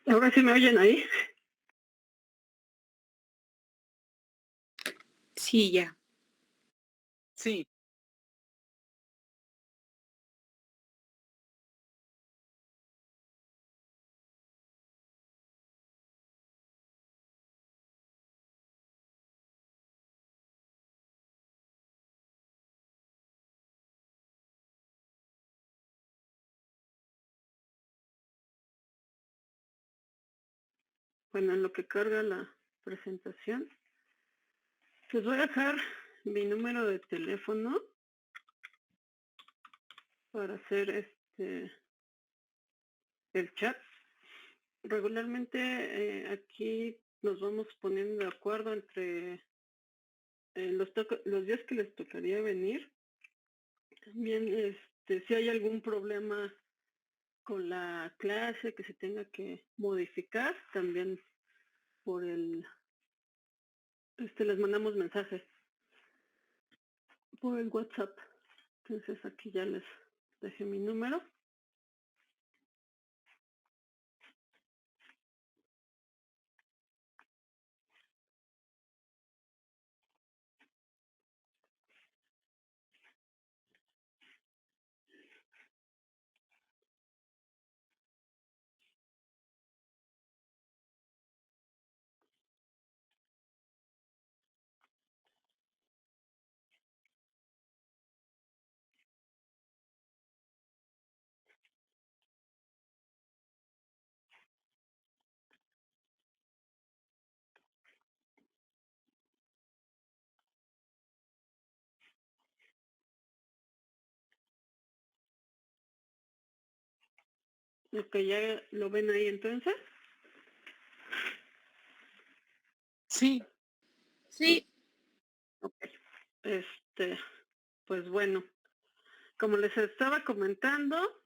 ¿Ahora sí me oyen ahí? Sí, ya. Sí, Bueno, en lo que carga la presentación, les voy a dejar mi número de teléfono para hacer el chat. Regularmente aquí nos vamos poniendo de acuerdo entre los días que les tocaría venir. También si hay algún problema con la clase que se tenga que modificar, también por les mandamos mensajes por el WhatsApp. Entonces aquí ya les dejé mi número. Ok, ya lo ven ahí entonces. sí, Sí. Ok. Pues bueno, como les estaba comentando,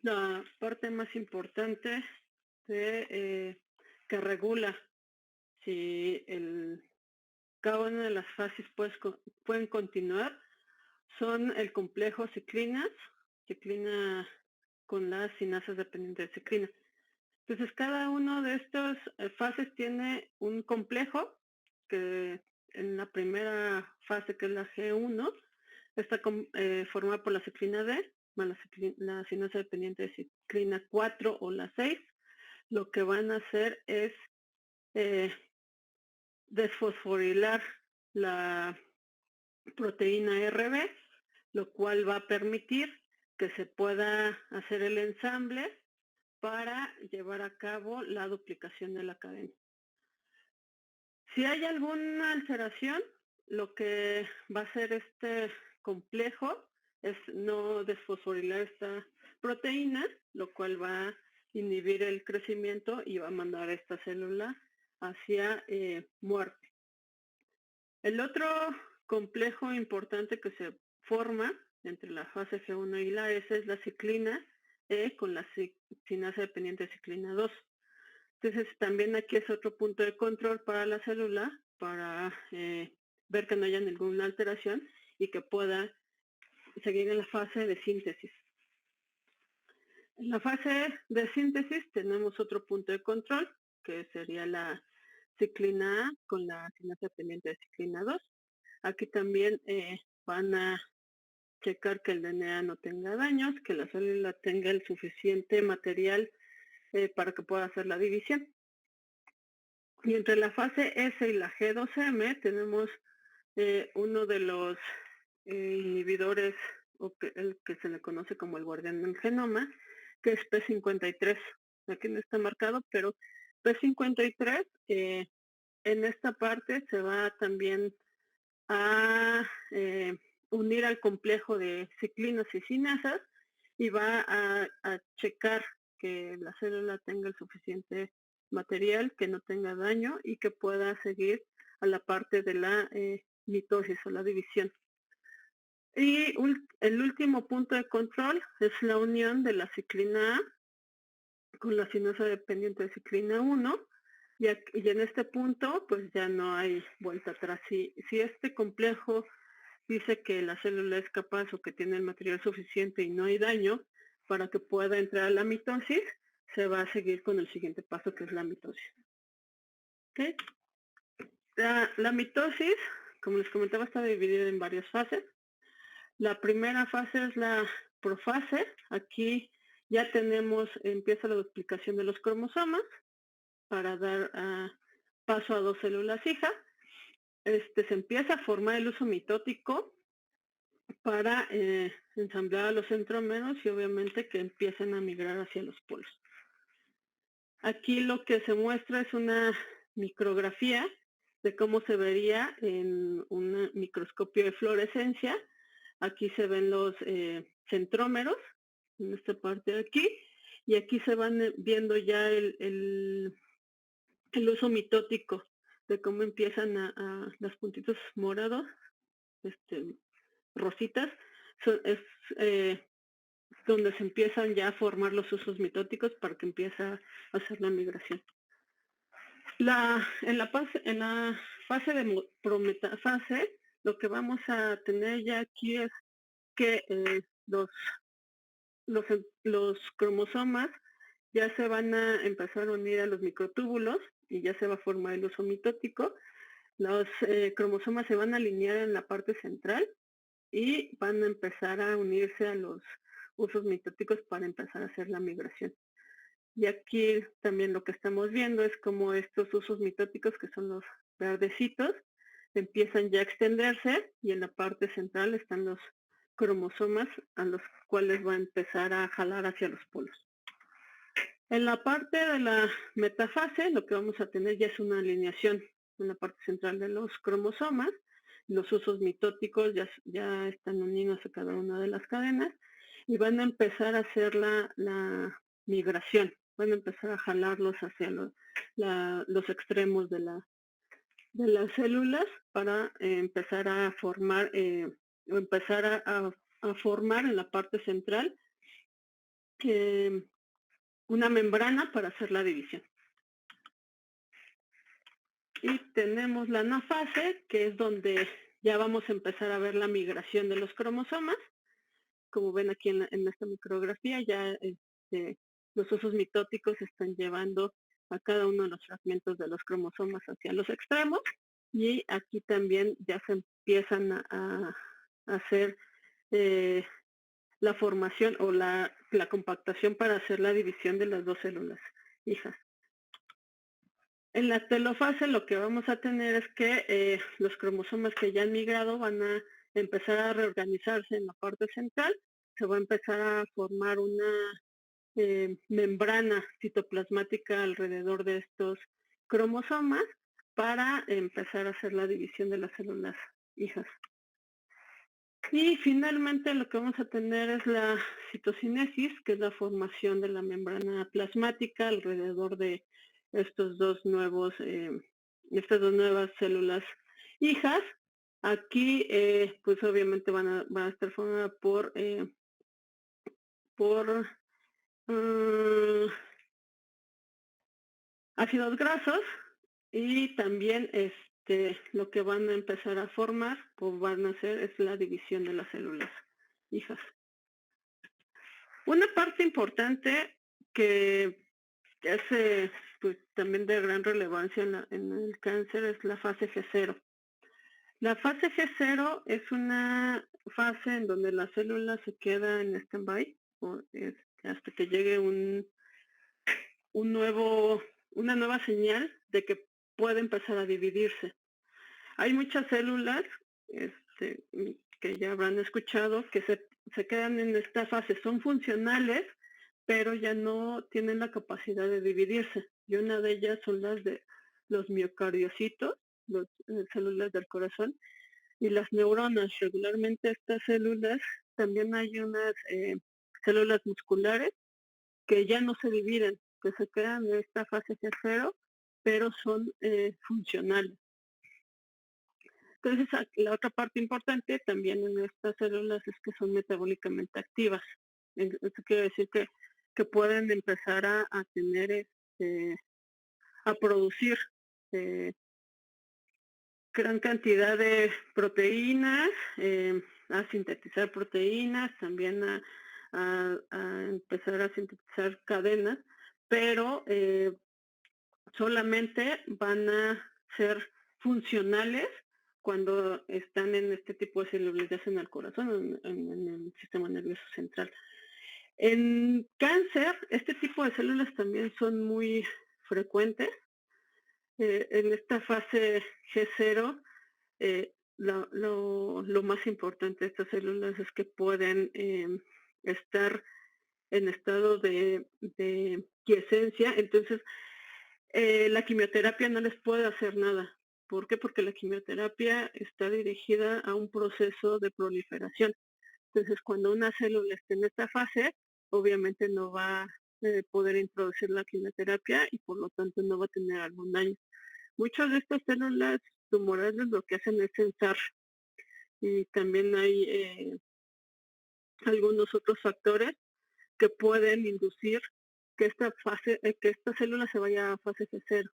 la parte más importante que regula si cada una de las fases pueden continuar son el complejo ciclina con las cinasas dependientes de ciclina. Entonces, cada uno de estas fases tiene un complejo que en la primera fase, que es la G1, está formada por la ciclina D, más la cinasa dependiente de ciclina 4 o la 6. Lo que van a hacer es desfosforilar la proteína RB, lo cual va a permitir que se pueda hacer el ensamble para llevar a cabo la duplicación de la cadena. Si hay alguna alteración, lo que va a hacer este complejo es no desfosforilar esta proteína, lo cual va a inhibir el crecimiento y va a mandar a esta célula hacia muerte. El otro complejo importante que se forma entre la fase G1 y la S es la ciclina E con la cinasa dependiente de ciclina 2. Entonces también aquí es otro punto de control para la célula para ver que no haya ninguna alteración y que pueda seguir en la fase de síntesis. En la fase de síntesis tenemos otro punto de control que sería la ciclina A con la cinasa dependiente de ciclina 2. Aquí también van a checar que el DNA no tenga daños, que la célula tenga el suficiente material para que pueda hacer la división. Y entre la fase S y la G2M tenemos uno de los inhibidores, el que se le conoce como el guardián del genoma, que es P53. Aquí no está marcado, pero P53 en esta parte se va también a unir al complejo de ciclinas y cinasas y va a checar que la célula tenga el suficiente material, que no tenga daño y que pueda seguir a la parte de la mitosis o la división. Y el último punto de control es la unión de la ciclina A con la cinasa dependiente de ciclina 1 y en este punto pues ya no hay vuelta atrás. Si este complejo dice que la célula es capaz o que tiene el material suficiente y no hay daño para que pueda entrar a la mitosis, se va a seguir con el siguiente paso, que es la mitosis. ¿Okay? La mitosis, como les comentaba, está dividida en varias fases. La primera fase es la profase. Aquí ya empieza la duplicación de los cromosomas para dar paso a 2 células hijas. Se empieza a formar el uso mitótico para ensamblar a los centrómeros y obviamente que empiecen a migrar hacia los polos. Aquí lo que se muestra es una micrografía de cómo se vería en un microscopio de fluorescencia. Aquí se ven los centrómeros, en esta parte de aquí, y aquí se van viendo ya el uso mitótico, de cómo empiezan los puntitos morados, rositas, donde se empiezan ya a formar los usos mitóticos para que empiece a hacer la migración. En la fase de prometafase, lo que vamos a tener ya aquí es que los cromosomas ya se van a empezar a unir a los microtúbulos y ya se va a formar el uso mitótico. Los cromosomas se van a alinear en la parte central y van a empezar a unirse a los usos mitóticos para empezar a hacer la migración. Y aquí también lo que estamos viendo es como estos usos mitóticos, que son los verdecitos, empiezan ya a extenderse y en la parte central están los cromosomas a los cuales va a empezar a jalar hacia los polos. En la parte de la metafase, lo que vamos a tener ya es una alineación en la parte central de los cromosomas. Los usos mitóticos ya están unidos a cada una de las cadenas y van a empezar a hacer la migración. Van a empezar a jalarlos hacia los extremos de las células para empezar a formar o empezar a formar en la parte central una membrana para hacer la división. Y tenemos la anafase, que es donde ya vamos a empezar a ver la migración de los cromosomas. Como ven aquí en esta micrografía, ya los usos mitóticos están llevando a cada uno de los fragmentos de los cromosomas hacia los extremos. Y aquí también ya se empiezan a hacer la formación o la compactación para hacer la división de las 2 células hijas. En la telofase lo que vamos a tener es que los cromosomas que ya han migrado van a empezar a reorganizarse en la parte central. Se va a empezar a formar una membrana citoplasmática alrededor de estos cromosomas para empezar a hacer la división de las células hijas. Y finalmente lo que vamos a tener es la citocinesis, que es la formación de la membrana plasmática alrededor de estas dos nuevas células hijas. Aquí, pues obviamente van a estar formadas por ácidos grasos y también lo que van a empezar a formar o van a hacer es la división de las células hijas. Una parte importante que es pues, también de gran relevancia en el cáncer es la fase G0. La fase G0 es una fase en donde la célula se queda en stand-by hasta que llegue una nueva señal de que puede empezar a dividirse. Hay muchas células que ya habrán escuchado que se quedan en esta fase, son funcionales, pero ya no tienen la capacidad de dividirse. Y una de ellas son las de los miocardiocitos, las células del corazón, y las neuronas. Regularmente estas células, también hay unas células musculares que ya no se dividen, que se quedan en esta fase G0, pero son funcionales. Entonces, la otra parte importante también en estas células es que son metabólicamente activas. Eso quiere decir que pueden empezar a tener, a producir gran cantidad de proteínas, a sintetizar proteínas, también a empezar a sintetizar cadenas pero solamente van a ser funcionales cuando están en este tipo de células, ya sea en el corazón o en el sistema nervioso central. En cáncer, este tipo de células también son muy frecuentes. En esta fase G0, lo más importante de estas células es que pueden estar en estado de quiescencia, entonces la quimioterapia no les puede hacer nada. ¿Por qué? Porque la quimioterapia está dirigida a un proceso de proliferación. Entonces, cuando una célula está en esta fase, obviamente no va a poder introducir la quimioterapia y por lo tanto no va a tener algún daño. Muchas de estas células tumorales lo que hacen es censar, y también hay algunos otros factores que pueden inducir que esta célula se vaya a fase C0.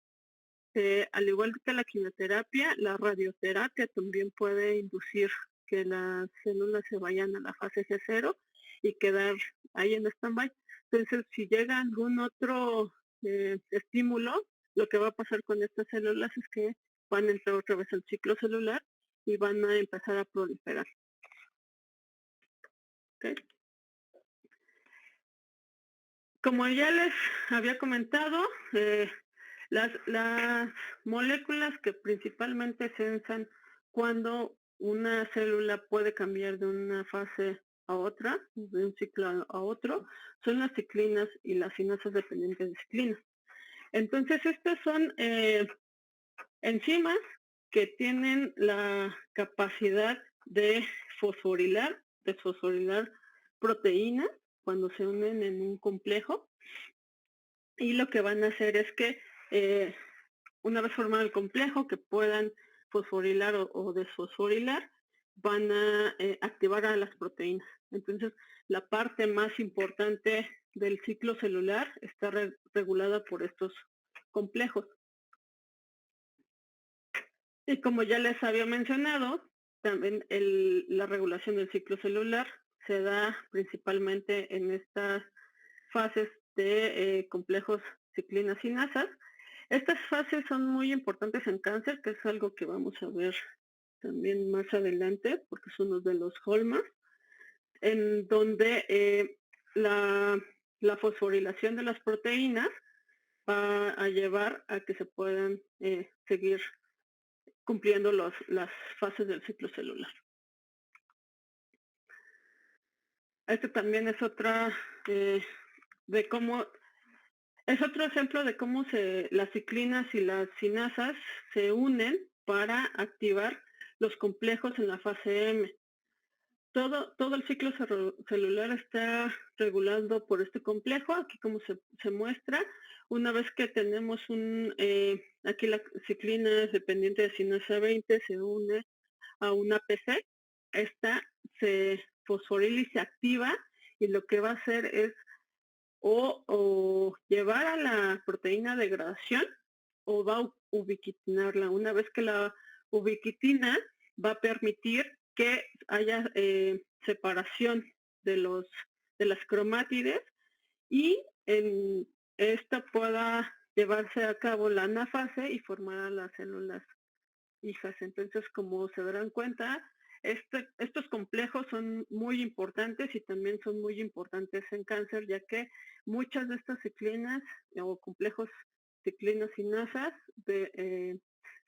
Al igual que la quimioterapia, la radioterapia también puede inducir que las células se vayan a la fase C0 y quedar ahí en stand-by. Entonces, si llega algún otro estímulo, lo que va a pasar con estas células es que van a entrar otra vez al ciclo celular y van a empezar a proliferar. ¿Okay? Como ya les había comentado, las moléculas que principalmente censan cuando una célula puede cambiar de una fase a otra, de un ciclo a otro, son las ciclinas y las cinasas dependientes de ciclina. Entonces, estas son enzimas que tienen la capacidad de desfosforilar proteínas cuando se unen en un complejo, y lo que van a hacer es que una vez formado el complejo, que puedan fosforilar o desfosforilar, van a activar a las proteínas. Entonces, la parte más importante del ciclo celular está regulada por estos complejos. Y como ya les había mencionado, también la regulación del ciclo celular se da principalmente en estas fases de complejos ciclinas cinasas. Estas fases son muy importantes en cáncer, que es algo que vamos a ver también más adelante, porque es uno de los hallmarks, en donde la fosforilación de las proteínas va a llevar a que se puedan seguir cumpliendo las fases del ciclo celular. Este también es otra es otro ejemplo de cómo las ciclinas y las cinasas se unen para activar los complejos en la fase M. Todo el ciclo celular está regulado por este complejo, aquí como se muestra. Una vez que tenemos aquí la ciclina es dependiente de cinasa 20, se une a una APC, esta se fosforila y se activa, y lo que va a hacer es o llevar a la proteína de degradación o va a ubiquitinarla. Una vez que la ubiquitina, va a permitir que haya separación de las cromátides, y en esta pueda llevarse a cabo la anafase y formar a las células hijas. Entonces, como se darán cuenta, estos complejos son muy importantes y también son muy importantes en cáncer, ya que muchas de estas ciclinas o complejos ciclinas cinasas se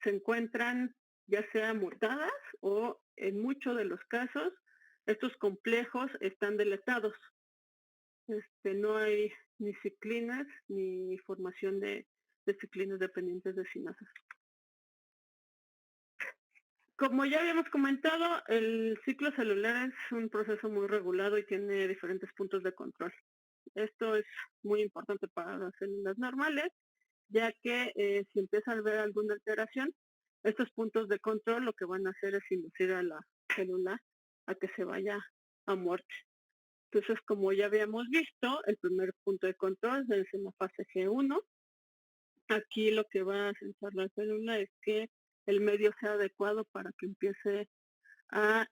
encuentran ya sea mutadas, o en muchos de los casos estos complejos están deletados. No hay ni ciclinas ni formación de ciclinas dependientes de cinasas. Como ya habíamos comentado, el ciclo celular es un proceso muy regulado y tiene diferentes puntos de control. Esto es muy importante para las células normales, ya que si empieza a haber alguna alteración, estos puntos de control lo que van a hacer es inducir a la célula a que se vaya a muerte. Entonces, como ya habíamos visto, el primer punto de control es en la fase G1. Aquí lo que va a hacer la célula es que el medio sea adecuado para que empiece a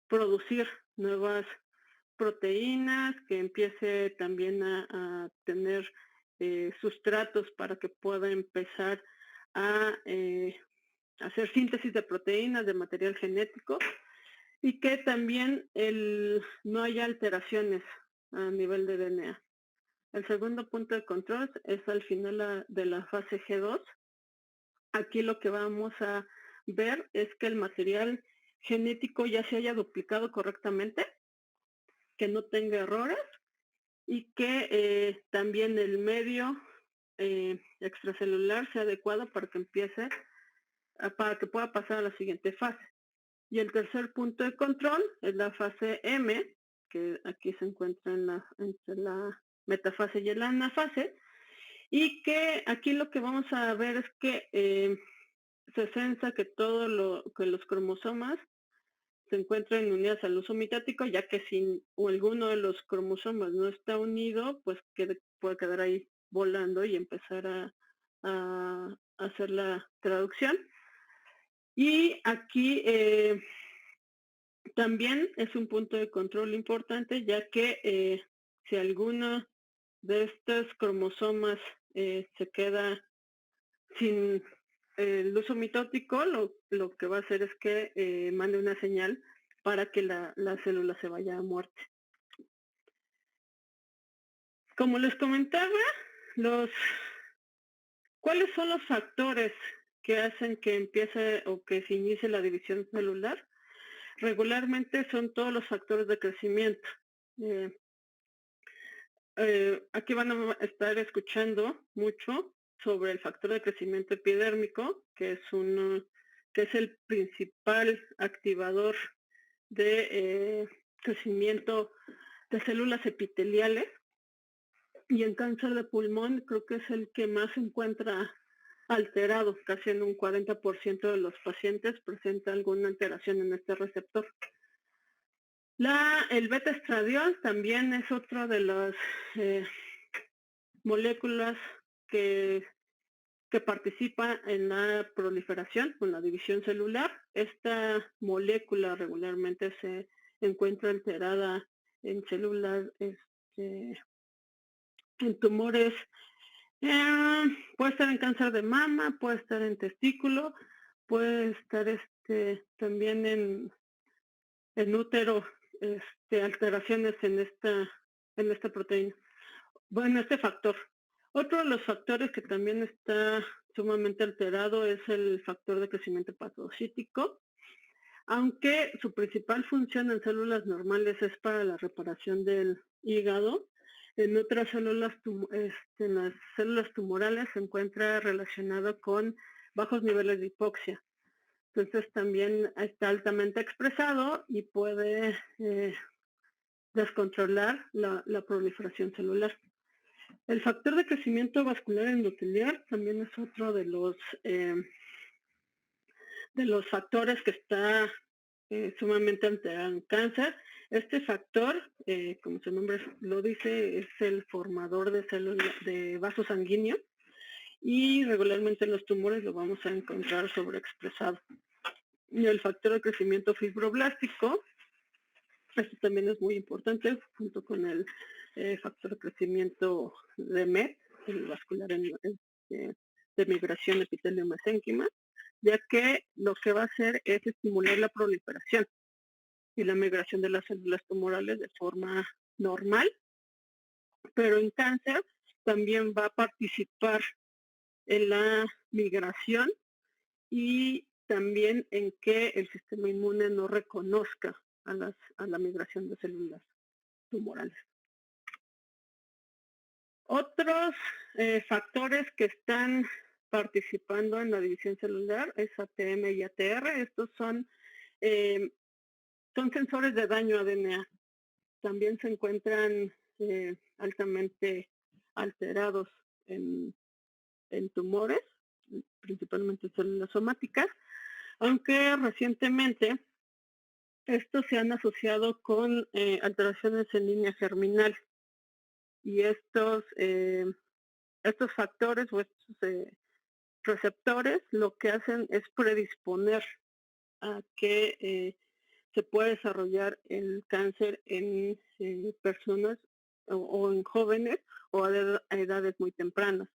producir nuevas proteínas, que empiece también a tener sustratos para que pueda empezar a hacer síntesis de proteínas, de material genético, y que también no haya alteraciones a nivel de DNA. El segundo punto de control es al final de la fase G2. Aquí lo que vamos a ver es que el material genético ya se haya duplicado correctamente, que no tenga errores y que también el medio extracelular sea adecuado para que pueda pasar a la siguiente fase. Y el tercer punto de control es la fase M, que aquí se encuentra entre la metafase y la anafase, y que aquí lo que vamos a ver es que se sensa que que los cromosomas se encuentran unidas al uso mitático, ya que si alguno de los cromosomas no está unido, pues puede quedar ahí volando y empezar a hacer la traducción. Y aquí también es un punto de control importante, ya que si alguno de estos cromosomas se queda sin el uso mitótico, lo que va a hacer es que mande una señal para que la célula se vaya a muerte. Como les comentaba, ¿cuáles son los factores que hacen que empiece o que se inicie la división celular? Regularmente son todos los factores de crecimiento. Aquí van a estar escuchando mucho sobre el factor de crecimiento epidérmico, que es el principal activador de crecimiento de células epiteliales. Y en cáncer de pulmón creo que es el que más se encuentra alterado, casi en un 40% de los pacientes presenta alguna alteración en este receptor. El beta-estradiol también es otra de las moléculas que participa en la proliferación, en la división celular. Esta molécula regularmente se encuentra alterada en células, en tumores, puede estar en cáncer de mama, puede estar en testículo, puede estar también en útero, alteraciones en esta proteína. Bueno, este factor. Otro de los factores que también está sumamente alterado es el factor de crecimiento hepatocítico, aunque su principal función en células normales es para la reparación del hígado. En otras células, en las células tumorales se encuentra relacionado con bajos niveles de hipoxia. Entonces también está altamente expresado y puede descontrolar la proliferación celular. El factor de crecimiento vascular endotelial también es otro de los factores que está sumamente alterado en cáncer. Este factor, como su nombre lo dice, es el formador de células de vasos sanguíneos y regularmente en los tumores lo vamos a encontrar sobreexpresado. Y el factor de crecimiento fibroblástico, este también es muy importante, junto con el factor de crecimiento de MET, el vascular de migración epitelio-mesénquima, ya que lo que va a hacer es estimular la proliferación y la migración de las células tumorales de forma normal, pero en cáncer también va a participar en la migración y también en que el sistema inmune no reconozca a la migración de células tumorales. Otros factores que están participando en la división celular es ATM y ATR. Estos son sensores de daño a DNA. También se encuentran altamente alterados en tumores, principalmente células somáticas, aunque recientemente estos se han asociado con alteraciones en línea germinal. Y estos factores o estos receptores lo que hacen es predisponer a que se puede desarrollar el cáncer en personas o en jóvenes o a edades muy tempranas.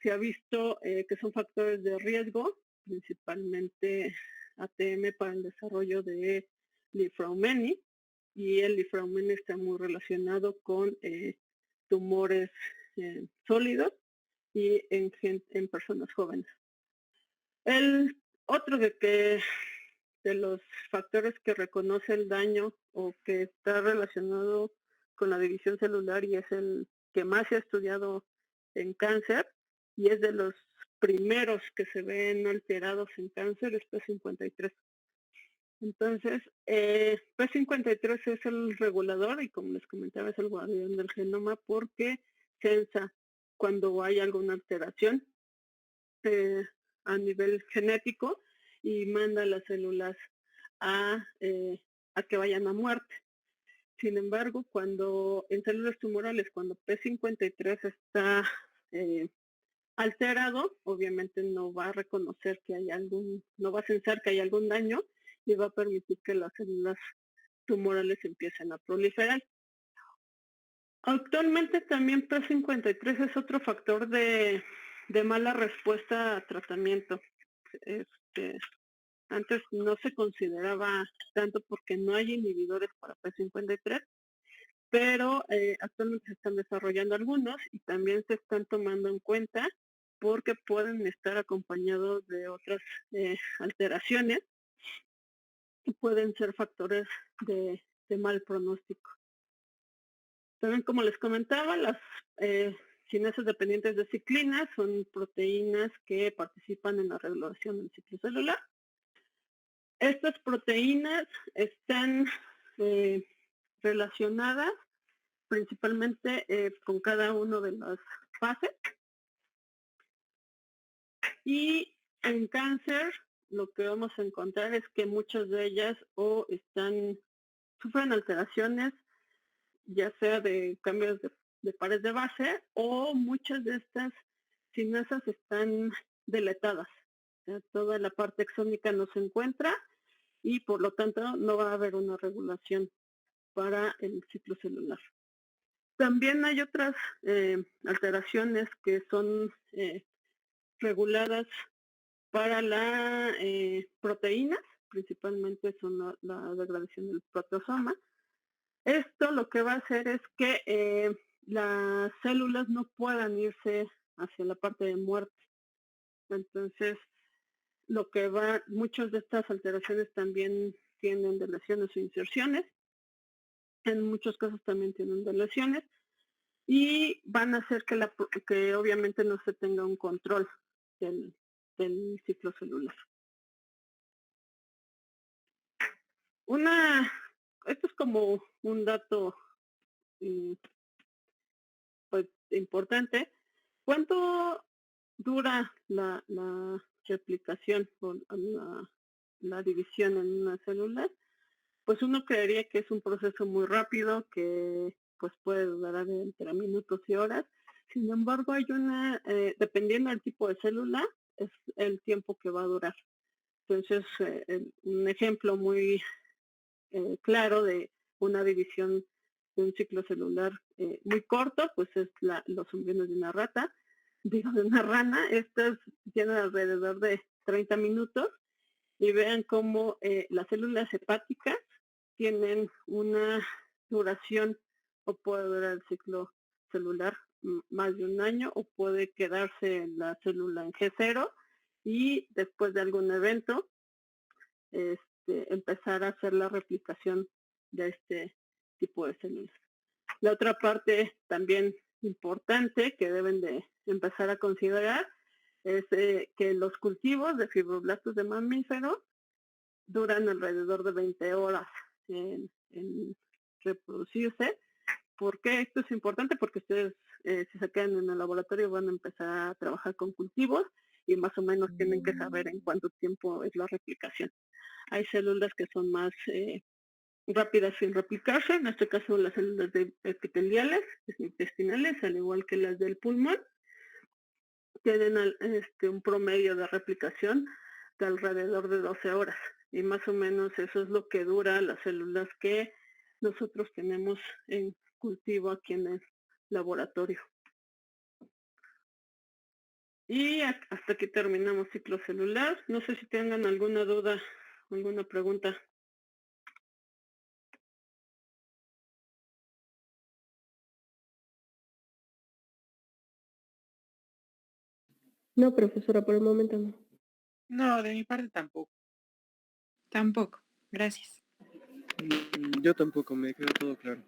Se ha visto que son factores de riesgo, principalmente ATM para el desarrollo de Li-Fraumeni, y el Li-Fraumeni está muy relacionado con tumores sólidos y en personas jóvenes. El otro de los factores que reconoce el daño o que está relacionado con la división celular y es el que más se ha estudiado en cáncer y es de los primeros que se ven alterados en cáncer, es P53. Entonces, P53 es el regulador y como les comentaba es el guardián del genoma porque sensa cuando hay alguna alteración a nivel genético y manda las células a que vayan a muerte. Sin embargo, cuando en células tumorales, cuando P53 está alterado, obviamente no va a reconocer que hay no va a sensar que hay algún daño y va a permitir que las células tumorales empiecen a proliferar. Actualmente también P53 es otro factor de mala respuesta a tratamiento. Antes no se consideraba tanto porque no hay inhibidores para P53, pero actualmente se están desarrollando algunos y también se están tomando en cuenta porque pueden estar acompañados de otras alteraciones y pueden ser factores de mal pronóstico. También, como les comentaba, las cinasas dependientes de ciclina son proteínas que participan en la regulación del ciclo celular. Estas proteínas están relacionadas principalmente con cada uno de las fases. Y en cáncer lo que vamos a encontrar es que muchas de ellas sufren alteraciones, ya sea de cambios de pares de base o muchas de estas cinasas están deletadas. O sea, toda la parte exónica no se encuentra y por lo tanto no va a haber una regulación para el ciclo celular. También hay otras alteraciones que son reguladas para las proteínas, principalmente son la degradación del proteasoma. Esto lo que va a hacer es que las células no puedan irse hacia la parte de muerte. Entonces, muchas de estas alteraciones también tienen deleciones o inserciones. En muchos casos también tienen deleciones y van a hacer que obviamente no se tenga un control del ciclo celular. Esto es como un dato pues, importante. ¿Cuánto dura la replicación o la división en una célula? Pues uno creería que es un proceso muy rápido que pues puede durar entre minutos y horas. Sin embargo, hay dependiendo del tipo de célula, es el tiempo que va a durar. Entonces, un ejemplo muy claro de una división de un ciclo celular muy corto, pues es los embriones de una rana. Estas tienen alrededor de 30 minutos y vean cómo las células hepáticas tienen una duración o puede durar el ciclo celular más de un año o puede quedarse la célula en G0 y después de algún evento empezar a hacer la replicación de este tipo de células. La otra parte también importante que deben de empezar a considerar es que los cultivos de fibroblastos de mamíferos duran alrededor de 20 horas en reproducirse. ¿Por qué esto es importante? Porque ustedes si se quedan en el laboratorio van a empezar a trabajar con cultivos y más o menos tienen que saber en cuánto tiempo es la replicación. Hay células que son más rápidas en replicarse, en este caso las células epiteliales, intestinales, al igual que las del pulmón, tienen un promedio de replicación de alrededor de 12 horas. y más o menos eso es lo que dura las células que nosotros tenemos en cultivo aquí en el laboratorio. Y hasta aquí terminamos ciclo celular. No sé si tengan alguna duda, alguna pregunta. No, profesora, por el momento no. No, de mi parte tampoco. Tampoco. Gracias. Yo tampoco, me quedó todo claro.